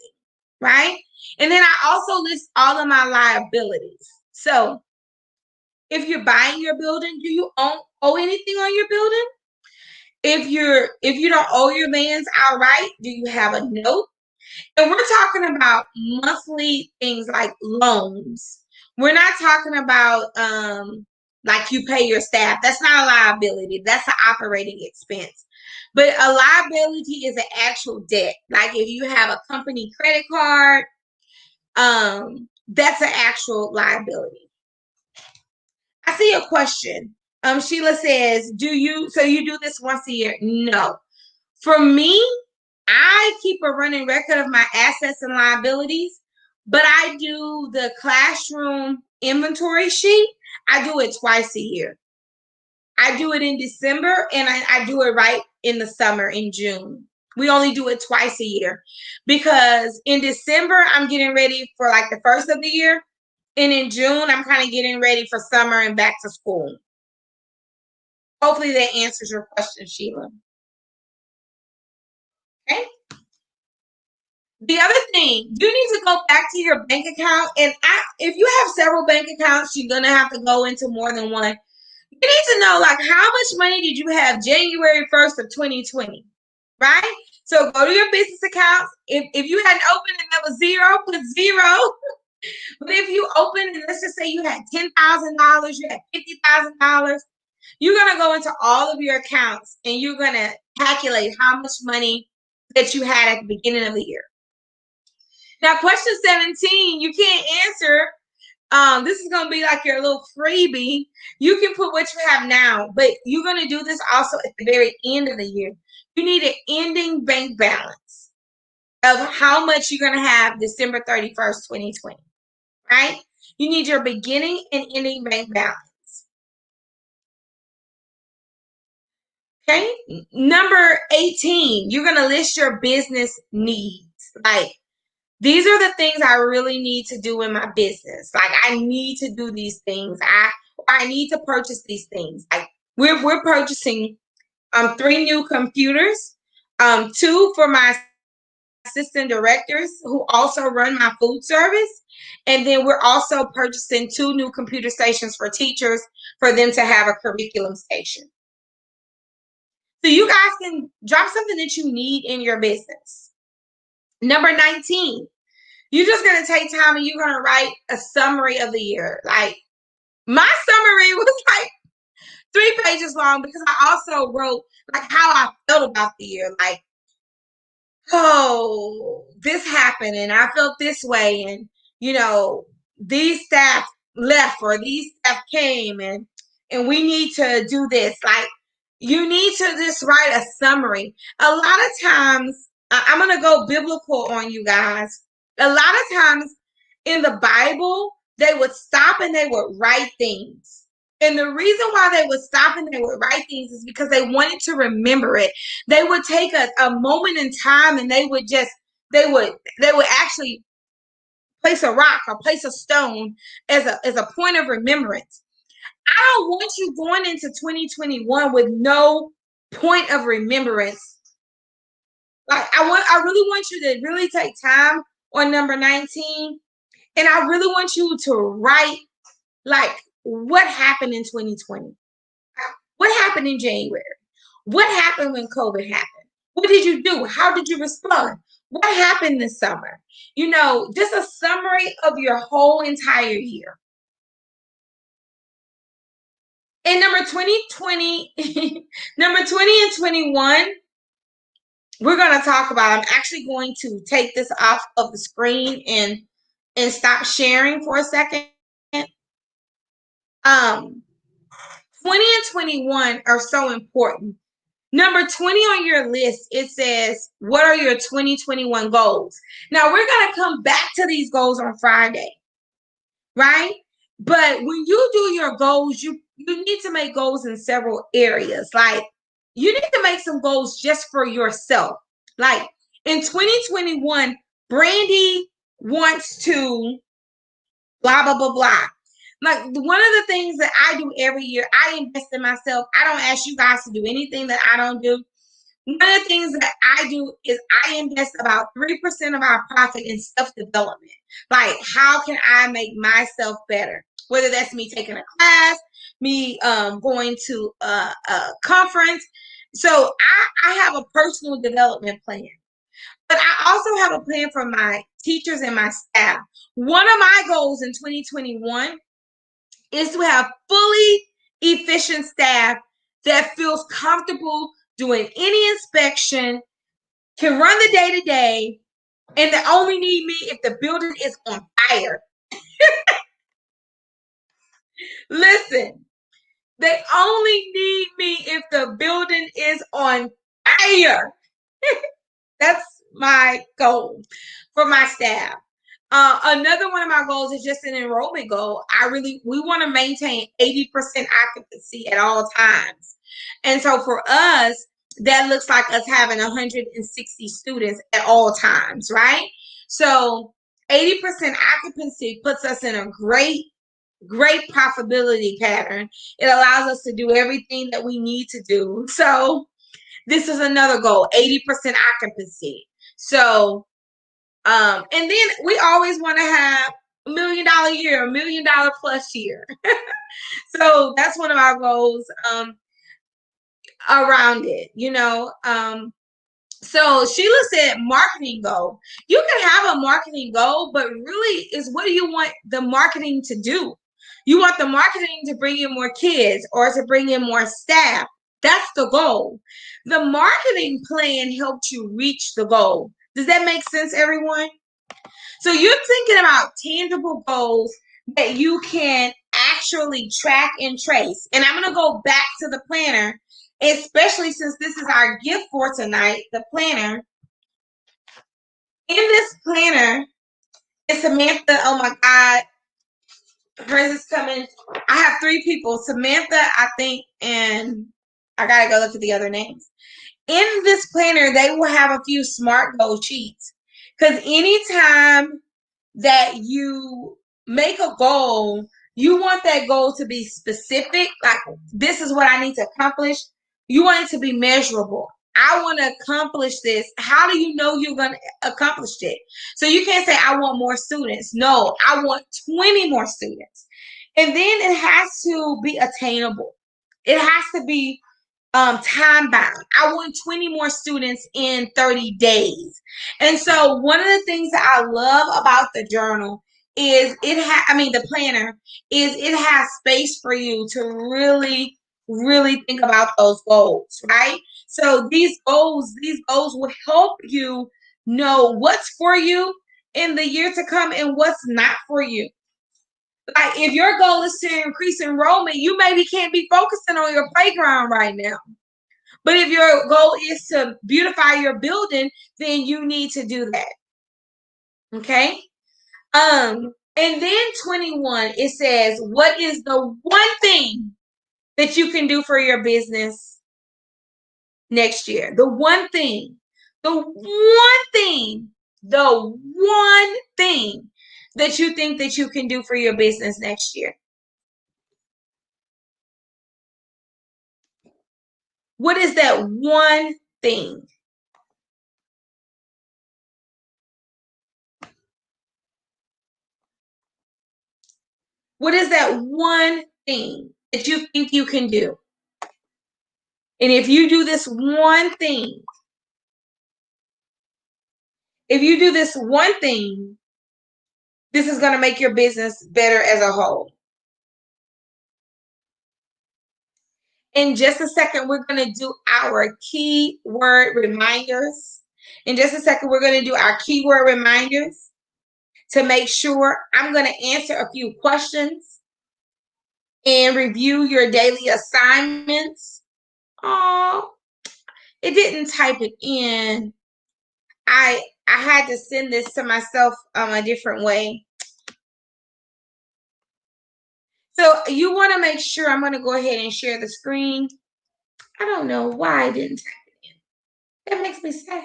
right? And then I also list all of my liabilities. So if you're buying your building, do you owe anything on your building? If you don't owe your vans outright, do you have a note? And we're talking about monthly things like loans. We're not talking about like you pay your staff. That's not a liability. That's an operating expense. But a liability is an actual debt. Like if you have a company credit card, that's an actual liability. I see a question. Sheila says, so you do this once a year? No. For me, I keep a running record of my assets and liabilities, but I do the classroom inventory sheet. I do it twice a year. I do it in December, and I do it right in the summer in June. We only do it twice a year because in December, I'm getting ready for like the first of the year. And in June, I'm kind of getting ready for summer and back to school. Hopefully that answers your question, Sheila. Okay. The other thing, you need to go back to your bank account. And if you have several bank accounts, you're going to have to go into more than one. You need to know, like, how much money did you have January 1st of 2020, right? So go to your business accounts. If you hadn't opened and there was zero, put zero. But if you open and let's just say you had $10,000, you had $50,000, you're going to go into all of your accounts and you're going to calculate how much money that you had at the beginning of the year. Now, question 17, you can't answer. This is going to be like your little freebie. You can put what you have now, but you're going to do this also at the very end of the year. You need an ending bank balance of how much you're going to have December 31st, 2020, right? You need your beginning and ending bank balance. Okay. Number 18, you're going to list your business needs. Like, these are the things I really need to do in my business. Like, I need to do these things. I need to purchase these things. Like, we're purchasing 3 new computers, 2 for my assistant directors who also run my food service. And then we're also purchasing 2 new computer stations for teachers for them to have a curriculum station. So you guys can drop something that you need in your business. Number 19, You're just going to take time and you're going to write a summary of the year. Like, my summary was like 3 pages long because I also wrote like how I felt about the year. Like, oh, this happened and I felt this way. And, these staff left or these staff came and we need to do this. Like, you need to just write a summary. A lot of times, I'm going to go biblical on you guys. A lot of times in the Bible, they would stop and they would write things. And the reason why they would stop and they would write things is because they wanted to remember it. They would take a moment in time and they would actually place a rock or place a stone as a point of remembrance. I don't want you going into 2021 with no point of remembrance. Like, I really want you to really take time on number 19, and I really want you to write like what happened in 2020. What happened in January? What happened when COVID happened? What did you do? How did you respond? What happened this summer? Just a summary of your whole entire year. And number 2020, number 20 and 21, we're going to talk about. I'm actually going to take this off of the screen and stop sharing for a second. 20 and 21 are so important. Number 20 on your list, it says, what are your 2021 goals? Now, we're going to come back to these goals on Friday, right? But when you do your goals, you need to make goals in several areas. Like, you need to make some goals just for yourself. Like, in 2021, Brandy wants to blah, blah, blah, blah. Like, one of the things that I do every year, I invest in myself. I don't ask you guys to do anything that I don't do. One of the things that I do is I invest about 3% of our profit in self-development. Like, how can I make myself better? Whether that's me taking a class, me going to a conference. So I have a personal development plan. But I also have a plan for my teachers and my staff. One of my goals in 2021 is to have fully efficient staff that feels comfortable doing any inspection, can run the day-to-day, and they only need me if the building is on fire. Listen, they only need me if the building is on fire. That's my goal for my staff. Another one of my goals is just an enrollment goal. We want to maintain 80% occupancy at all times. And so for us, that looks like us having 160 students at all times, right? So 80% occupancy puts us in a great profitability pattern. It allows us to do everything that we need to do. So this is another goal, 80% occupancy. So, and then we always want to have $1 million year, $1 million plus year. So that's one of our goals around it, So Sheila said marketing goal. You can have a marketing goal, but really is what do you want the marketing to do? You want the marketing to bring in more kids or to bring in more staff. That's the goal. The marketing plan helped you reach the goal. Does that make sense, everyone? So you're thinking about tangible goals that you can actually track and trace. And I'm going to go back to the planner, especially since this is our gift for tonight, the planner. In this planner is Samantha. Oh my God. Hers is coming. I have 3 people. Samantha, I think, and I got to go look at the other names. In this planner, they will have a few SMART goal sheets. Because anytime that you make a goal, you want that goal to be specific. Like, this is what I need to accomplish. You want it to be measurable. I want to accomplish this. How do you know you're going to accomplish it? So you can't say, I want more students. No, I want 20 more students. And then it has to be attainable. It has to be time bound. I want 20 more students in 30 days. And so one of the things that I love about the journal is the planner is it has space for you to really, really think about those goals, right? So these goals will help you know what's for you in the year to come and what's not for you. Like if your goal is to increase enrollment, you maybe can't be focusing on your playground right now. But if your goal is to beautify your building, then you need to do that. Okay? And then 21, it says, what is the one thing that you can do for your business next year? The one thing. The one thing. The one thing that you think that you can do for your business next year. What is that one thing? What is that one thing that you think you can do? And if you do this one thing, this is going to make your business better as a whole. In just a second, we're going to do our keyword reminders. In just a second, we're going to do our keyword reminders to make sure. I'm going to answer a few questions and review your daily assignments. Oh, it didn't type it in. I had to send this to myself a different way. So you want to make sure. I'm going to go ahead and share the screen. I don't know why I didn't type it in. That makes me sad.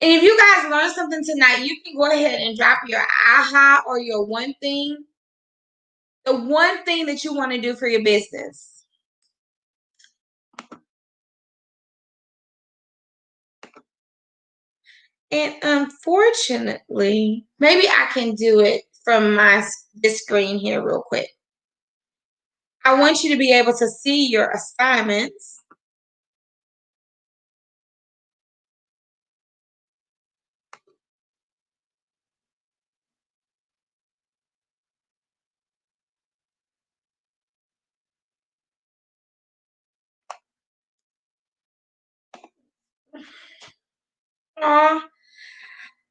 And if you guys learned something tonight, you can go ahead and drop your aha or your one thing. The one thing that you want to do for your business. And unfortunately, maybe I can do it from this screen here real quick. I want you to be able to see your assignments.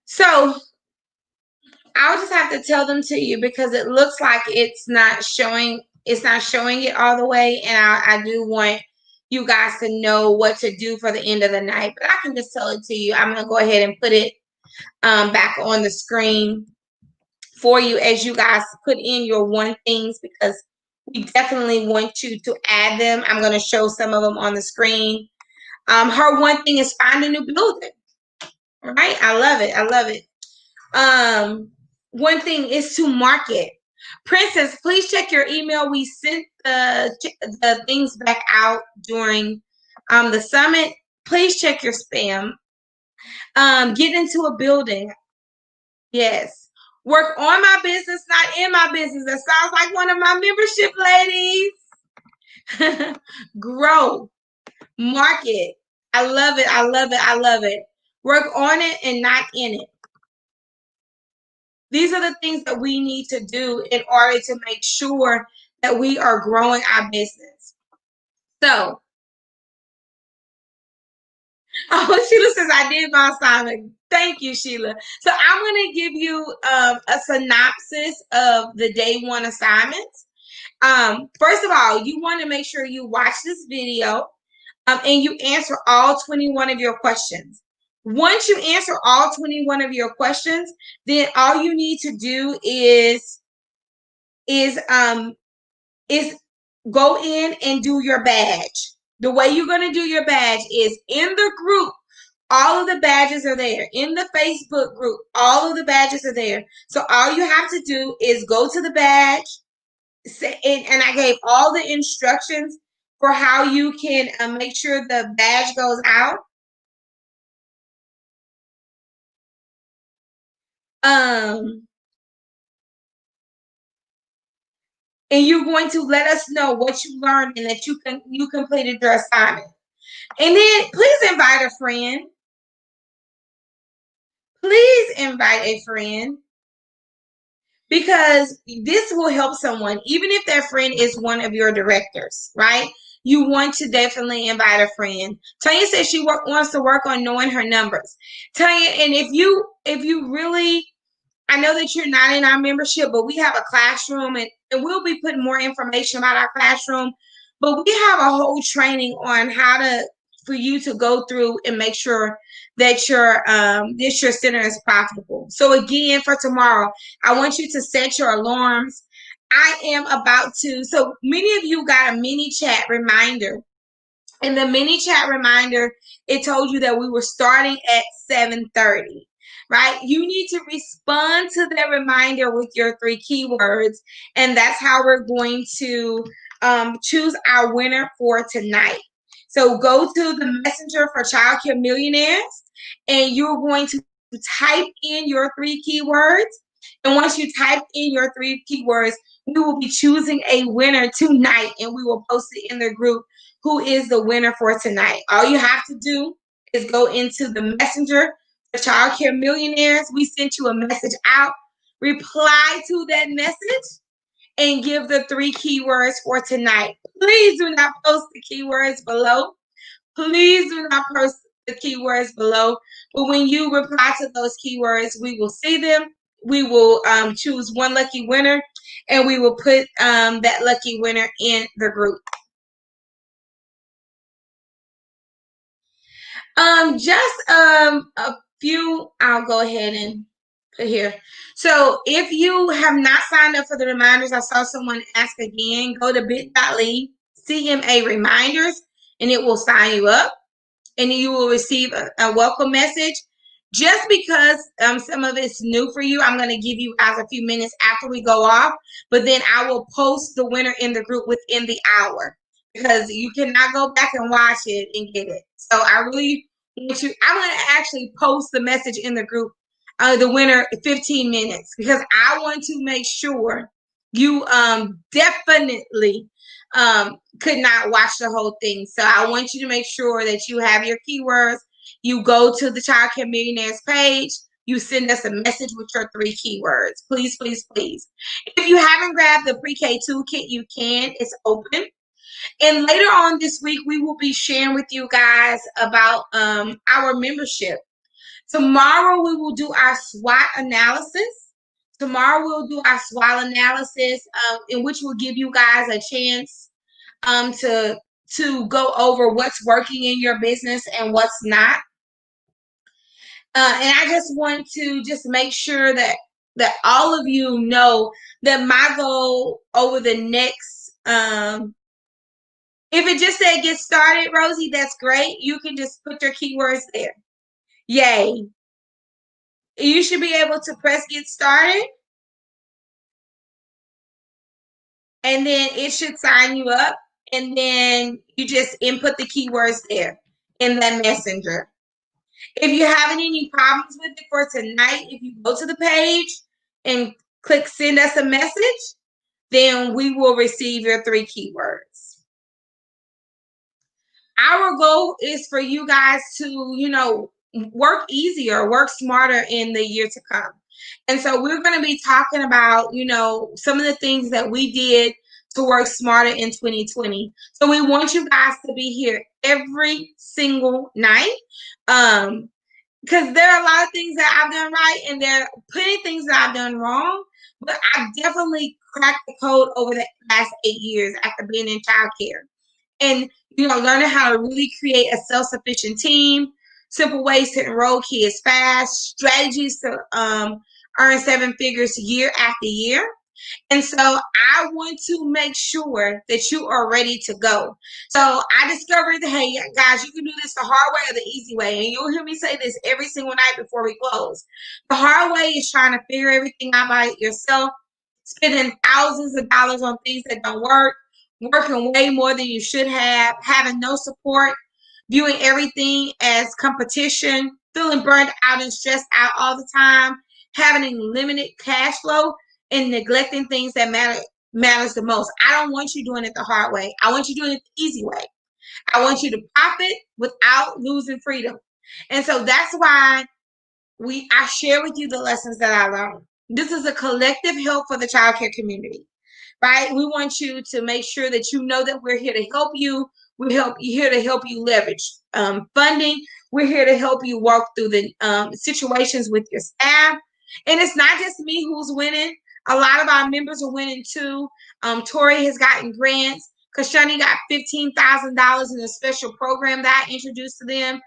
So I'll just have to tell them to you because it looks like it's not showing it all the way. And I do want you guys to know what to do for the end of the night. But I can just tell it to you. I'm going to go ahead and put it back on the screen for you as you guys put in your one things because we definitely want you to add them. I'm going to show some of them on the screen. Her one thing is find a new building. Right? I love it. I love it. One thing is to market. Princess, please check your email. We sent the things back out during the summit. Please check your spam. Get into a building. Yes. Work on my business, not in my business. That sounds like one of my membership ladies. Grow. Market. I love it. I love it. I love it. Work on it and not in it. These are the things that we need to do in order to make sure that we are growing our business. So, Sheila says, I did my assignment. Thank you, Sheila. So I'm going to give you a synopsis of the day one assignments. First of all, you want to make sure you watch this video and you answer all 21 of your questions. Once you answer all 21 of your questions, then all you need to do is go in and do your badge. The way you're going to do your badge is in the group. All of the badges are there. In the Facebook group, all of the badges are there. So all you have to do is go to the badge, and I gave all the instructions for how you can make sure the badge goes out. and you're going to let us know what you learned and that you completed your assignment. And then please invite a friend. Please invite a friend, because this will help someone, even if that friend is one of your directors, right? You want to definitely invite a friend. Tanya says she wants to work on knowing her numbers. Tanya, and if you really, I know that you're not in our membership, but we have a classroom, and we'll be putting more information about our classroom. But we have a whole training on how to, for you to go through and make sure that your center is profitable. So again, for tomorrow, I want you to set your alarms. I am about to, so many of you got a mini chat reminder. In the mini chat reminder, it told you that we were starting at 7:30, right? You need to respond to that reminder with your 3 keywords, and that's how we're going to choose our winner for tonight. So go to the messenger for Childcare Millionaires, and you're going to type in your 3 keywords. And once you type in your 3 keywords, we will be choosing a winner tonight, and we will post it in the group who is the winner for tonight. All you have to do is go into the messenger for Childcare Millionaires. We sent you a message out. Reply to that message and give the 3 keywords for tonight. Please do not post the keywords below. Please do not post the keywords below. But when you reply to those keywords, we will see them. We will choose one lucky winner, and we will put that lucky winner in the group. Just a few, I'll go ahead and put here. So if you have not signed up for the reminders, I saw someone ask again, go to bit.ly CMA reminders, and it will sign you up, and you will receive a welcome message. Just because some of it's new for you, I'm going to give you guys a few minutes after we go off, but then I will post the winner in the group within the hour, because you cannot go back and watch it and get it. So I really want you, I'm going to actually post the message in the group, the winner, 15 minutes, because I want to make sure you definitely could not watch the whole thing. So I want you to make sure that you have your keywords. You go to the Childcare Millionaires page. You send us a message with your 3 keywords. Please, please, please. If you haven't grabbed the pre-K toolkit, you can. It's open. And later on this week, we will be sharing with you guys about our membership. Tomorrow, we will do our SWOT analysis. Tomorrow, we'll do our SWOT analysis, in which will give you guys a chance to go over what's working in your business and what's not. And I just want to just make sure that all of you know that my goal over the next, if it just said get started, Rosie, that's great. You can just put your keywords there. Yay. You should be able to press get started, and then it should sign you up, and then you just input the keywords there in that messenger. If you're having any problems with it for tonight, if you go to the page and click send us a message, then we will receive your 3 keywords. Our goal is for you guys to, work easier, work smarter in the year to come. And so we're going to be talking about, some of the things that we did to work smarter in 2020. So we want you guys to be here every single night. Because there are a lot of things that I've done right, and there are plenty of things that I've done wrong, but I've definitely cracked the code over the last 8 years after being in childcare. And, learning how to really create a self-sufficient team, simple ways to enroll kids fast, strategies to earn 7 figures year after year. And so I want to make sure that you are ready to go. So I discovered that, hey, guys, you can do this the hard way or the easy way. And you'll hear me say this every single night before we close. The hard way is trying to figure everything out by yourself, spending thousands of dollars on things that don't work, working way more than you should have, having no support, viewing everything as competition, feeling burned out and stressed out all the time, having limited cash flow, and neglecting things that matter matters the most. I don't want you doing it the hard way. I want you doing it the easy way. I want you to profit without losing freedom. And so that's why I share with you the lessons that I learned. This is a collective help for the childcare community, right? We want you to make sure that you know that we're here to help you. Here to help you leverage funding. We're here to help you walk through the situations with your staff. And it's not just me who's winning. A lot of our members are winning too. Tori has gotten grants. Kashani got $15,000 in a special program that I introduced to them.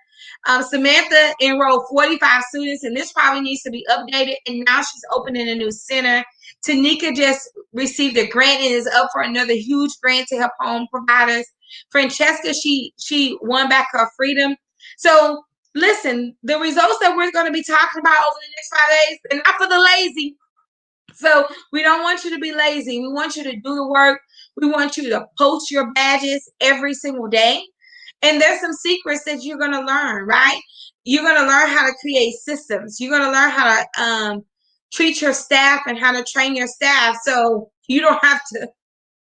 Samantha enrolled 45 students, and this probably needs to be updated. And now she's opening a new center. Tanika just received a grant and is up for another huge grant to help home providers. Francesca, she won back her freedom. So listen, the results that we're going to be talking about over the next 5 days, they're not for the lazy. So we don't want you to be lazy. We want you to do the work. We want you to post your badges every single day. And there's some secrets that you're going to learn, right? You're going to learn how to create systems. You're going to learn how to treat your staff and how to train your staff so you don't have to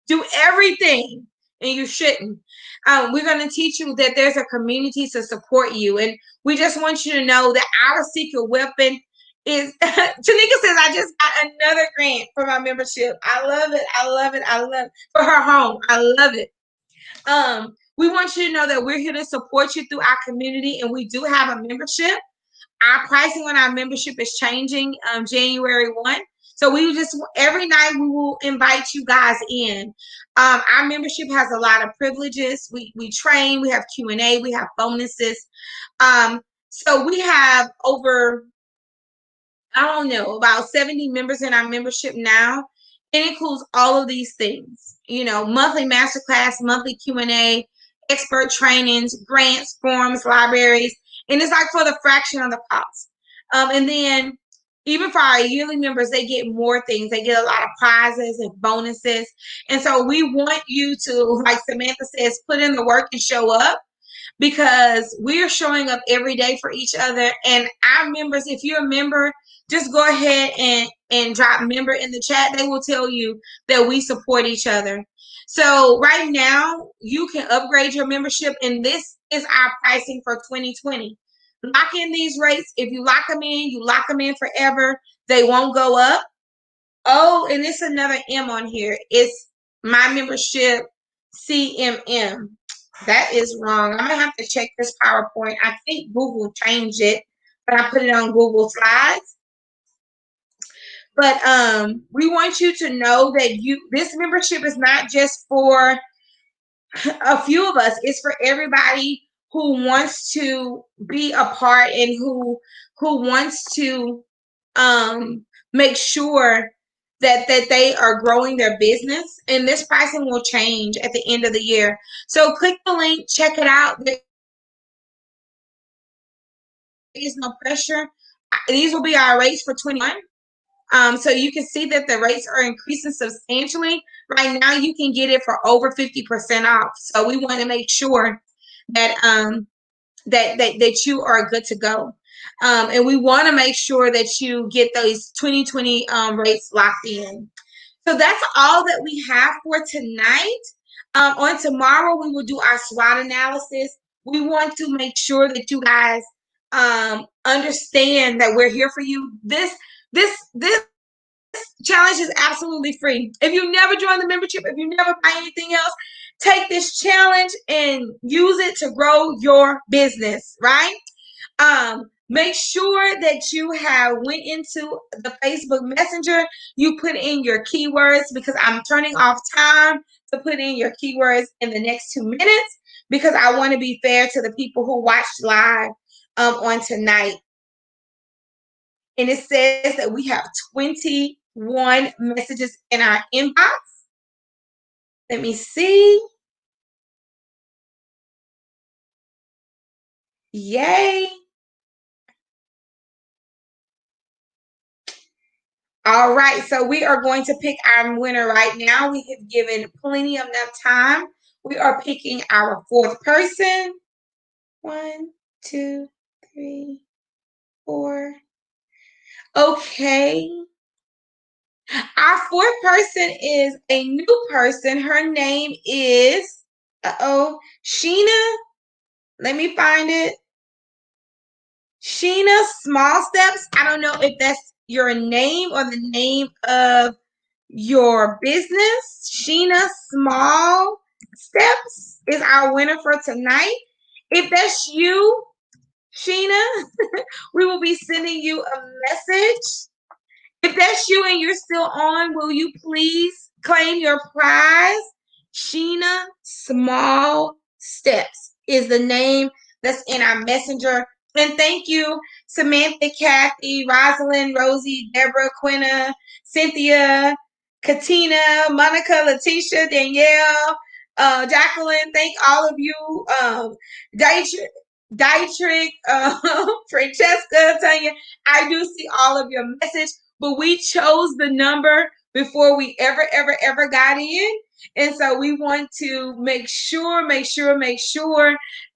do everything, and you shouldn't. We're going to teach you that there's a community to support you. And we just want you to know that our secret weapon is Tanika says, I just got another grant for my membership. I love it. I love it. I love it. For her home. I love it. We want you to know that we're here to support you through our community, and we do have a membership. Our pricing on our membership is changing January 1. So we just, every night we will invite you guys in. Our membership has a lot of privileges. We train, we have Q&A, we have bonuses. So we have over, I don't know, about 70 members in our membership now. It includes all of these things, you know, monthly masterclass, monthly Q&A, expert trainings, grants, forums, libraries, and it's like for the fraction of the cost. And then even for our yearly members, they get more things. They get a lot of prizes and bonuses. And so we want you to, like Samantha says, put in the work and show up, because we're showing up every day for each other. And our members, if you're a member, just go ahead and drop member in the chat. They will tell you that we support each other. So right now, you can upgrade your membership, and this is our pricing for 2020. Lock in these rates. If you lock them in, you lock them in forever. They won't go up. Oh, and it's another M on here. It's my membership CMM. That is wrong. I'm going to have to check this PowerPoint. I think Google changed it, but I put it on Google Slides. But we want you to know that this membership is not just for a few of us. It's for everybody who wants to be a part and who wants to make sure that they are growing their business. And this pricing will change at the end of the year. So click the link, check it out. There is no pressure. These will be our rates for 21. So you can see that the rates are increasing substantially. Right now, you can get it for over 50% off. So we want to make sure that that you are good to go. And we want to make sure that you get those 2020 rates locked in. So that's all that we have for tonight. On tomorrow, we will do our SWOT analysis. We want to make sure that you guys understand that we're here for you. This challenge is absolutely free. If you never join the membership, if you never buy anything else, take this challenge and use it to grow your business, right? Make sure that you have went into the Facebook Messenger. You put in your keywords, because I'm turning off time to put in your keywords in the next 2 minutes, because I want to be fair to the people who watched live on tonight. And it says that we have 21 messages in our inbox. Let me see. Yay. All right, so we are going to pick our winner right now. We have given plenty of enough time. We are picking our 4th person. 1, 2, 3, 4. Okay. Our fourth person is a new person. Her name is, Sheena. Let me find it. Sheena Small Steps. I don't know if that's your name or the name of your business. Sheena Small Steps is our winner for tonight. If that's you, Sheena, we will be sending you a message. If that's you and you're still on, will you please claim your prize? Sheena Small Steps is the name that's in our messenger. And thank you, Samantha, Kathy, Rosalind, Rosie, Deborah, Quinna, Cynthia, Katina, Monica, Letitia, Danielle, Jacqueline. Thank all of you. Dietrich, Francesca, Tanya. I do see all of your message, but we chose the number before we ever got in. And so we want to make sure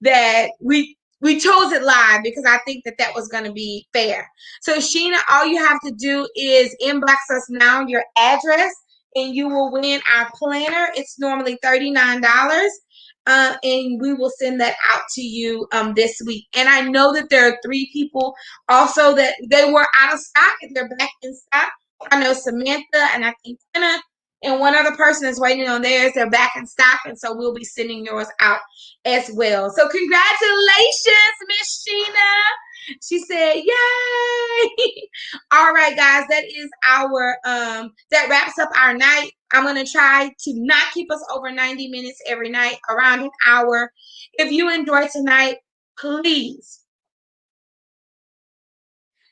that we chose it live because I think that was going to be fair. So Sheena, all you have to do is inbox us now your address and you will win our planner. It's normally $39. And we will send that out to you this week. And I know that there are 3 people also that they were out of stock and they're back in stock. I know Samantha and I think Quinna and one other person is waiting on theirs. They're back in stock, and so we'll be sending yours out as well. So congratulations, Miss Sheena. She said, yay. All right, guys, that is our that wraps up our night. I'm going to try to not keep us over 90 minutes every night, around an hour. If you enjoyed tonight, please.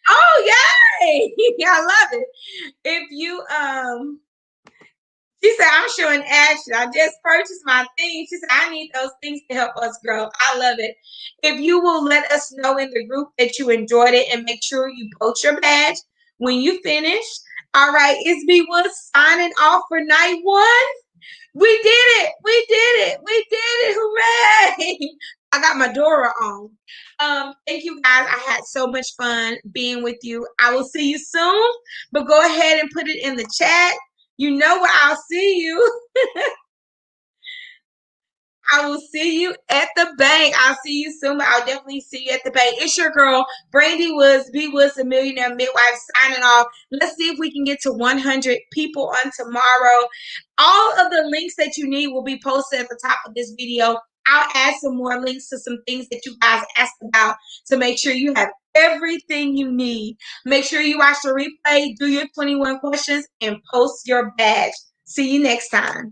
Oh, yay. I love it. If you She said, I'm showing action. I just purchased my thing. She said, I need those things to help us grow. I love it. If you will let us know in the group that you enjoyed it and make sure you post your badge when you finish. All right, it's me was signing off for night 1. We did it. We did it. We did it. Hooray. I got my Dora on. Thank you guys. I had so much fun being with you. I will see you soon, but go ahead and put it in the chat. You know where I'll see you. I will see you at the bank. I'll see you soon, but I'll definitely see you at the bank. It's your girl, Brandy Woods, B Woods, the Millionaire Midwife, signing off. Let's see if we can get to 100 people on tomorrow. All of the links that you need will be posted at the top of this video. I'll add some more links to some things that you guys asked about to make sure you have everything you need. Make sure you watch the replay, do your 21 questions, and post your badge. See you next time.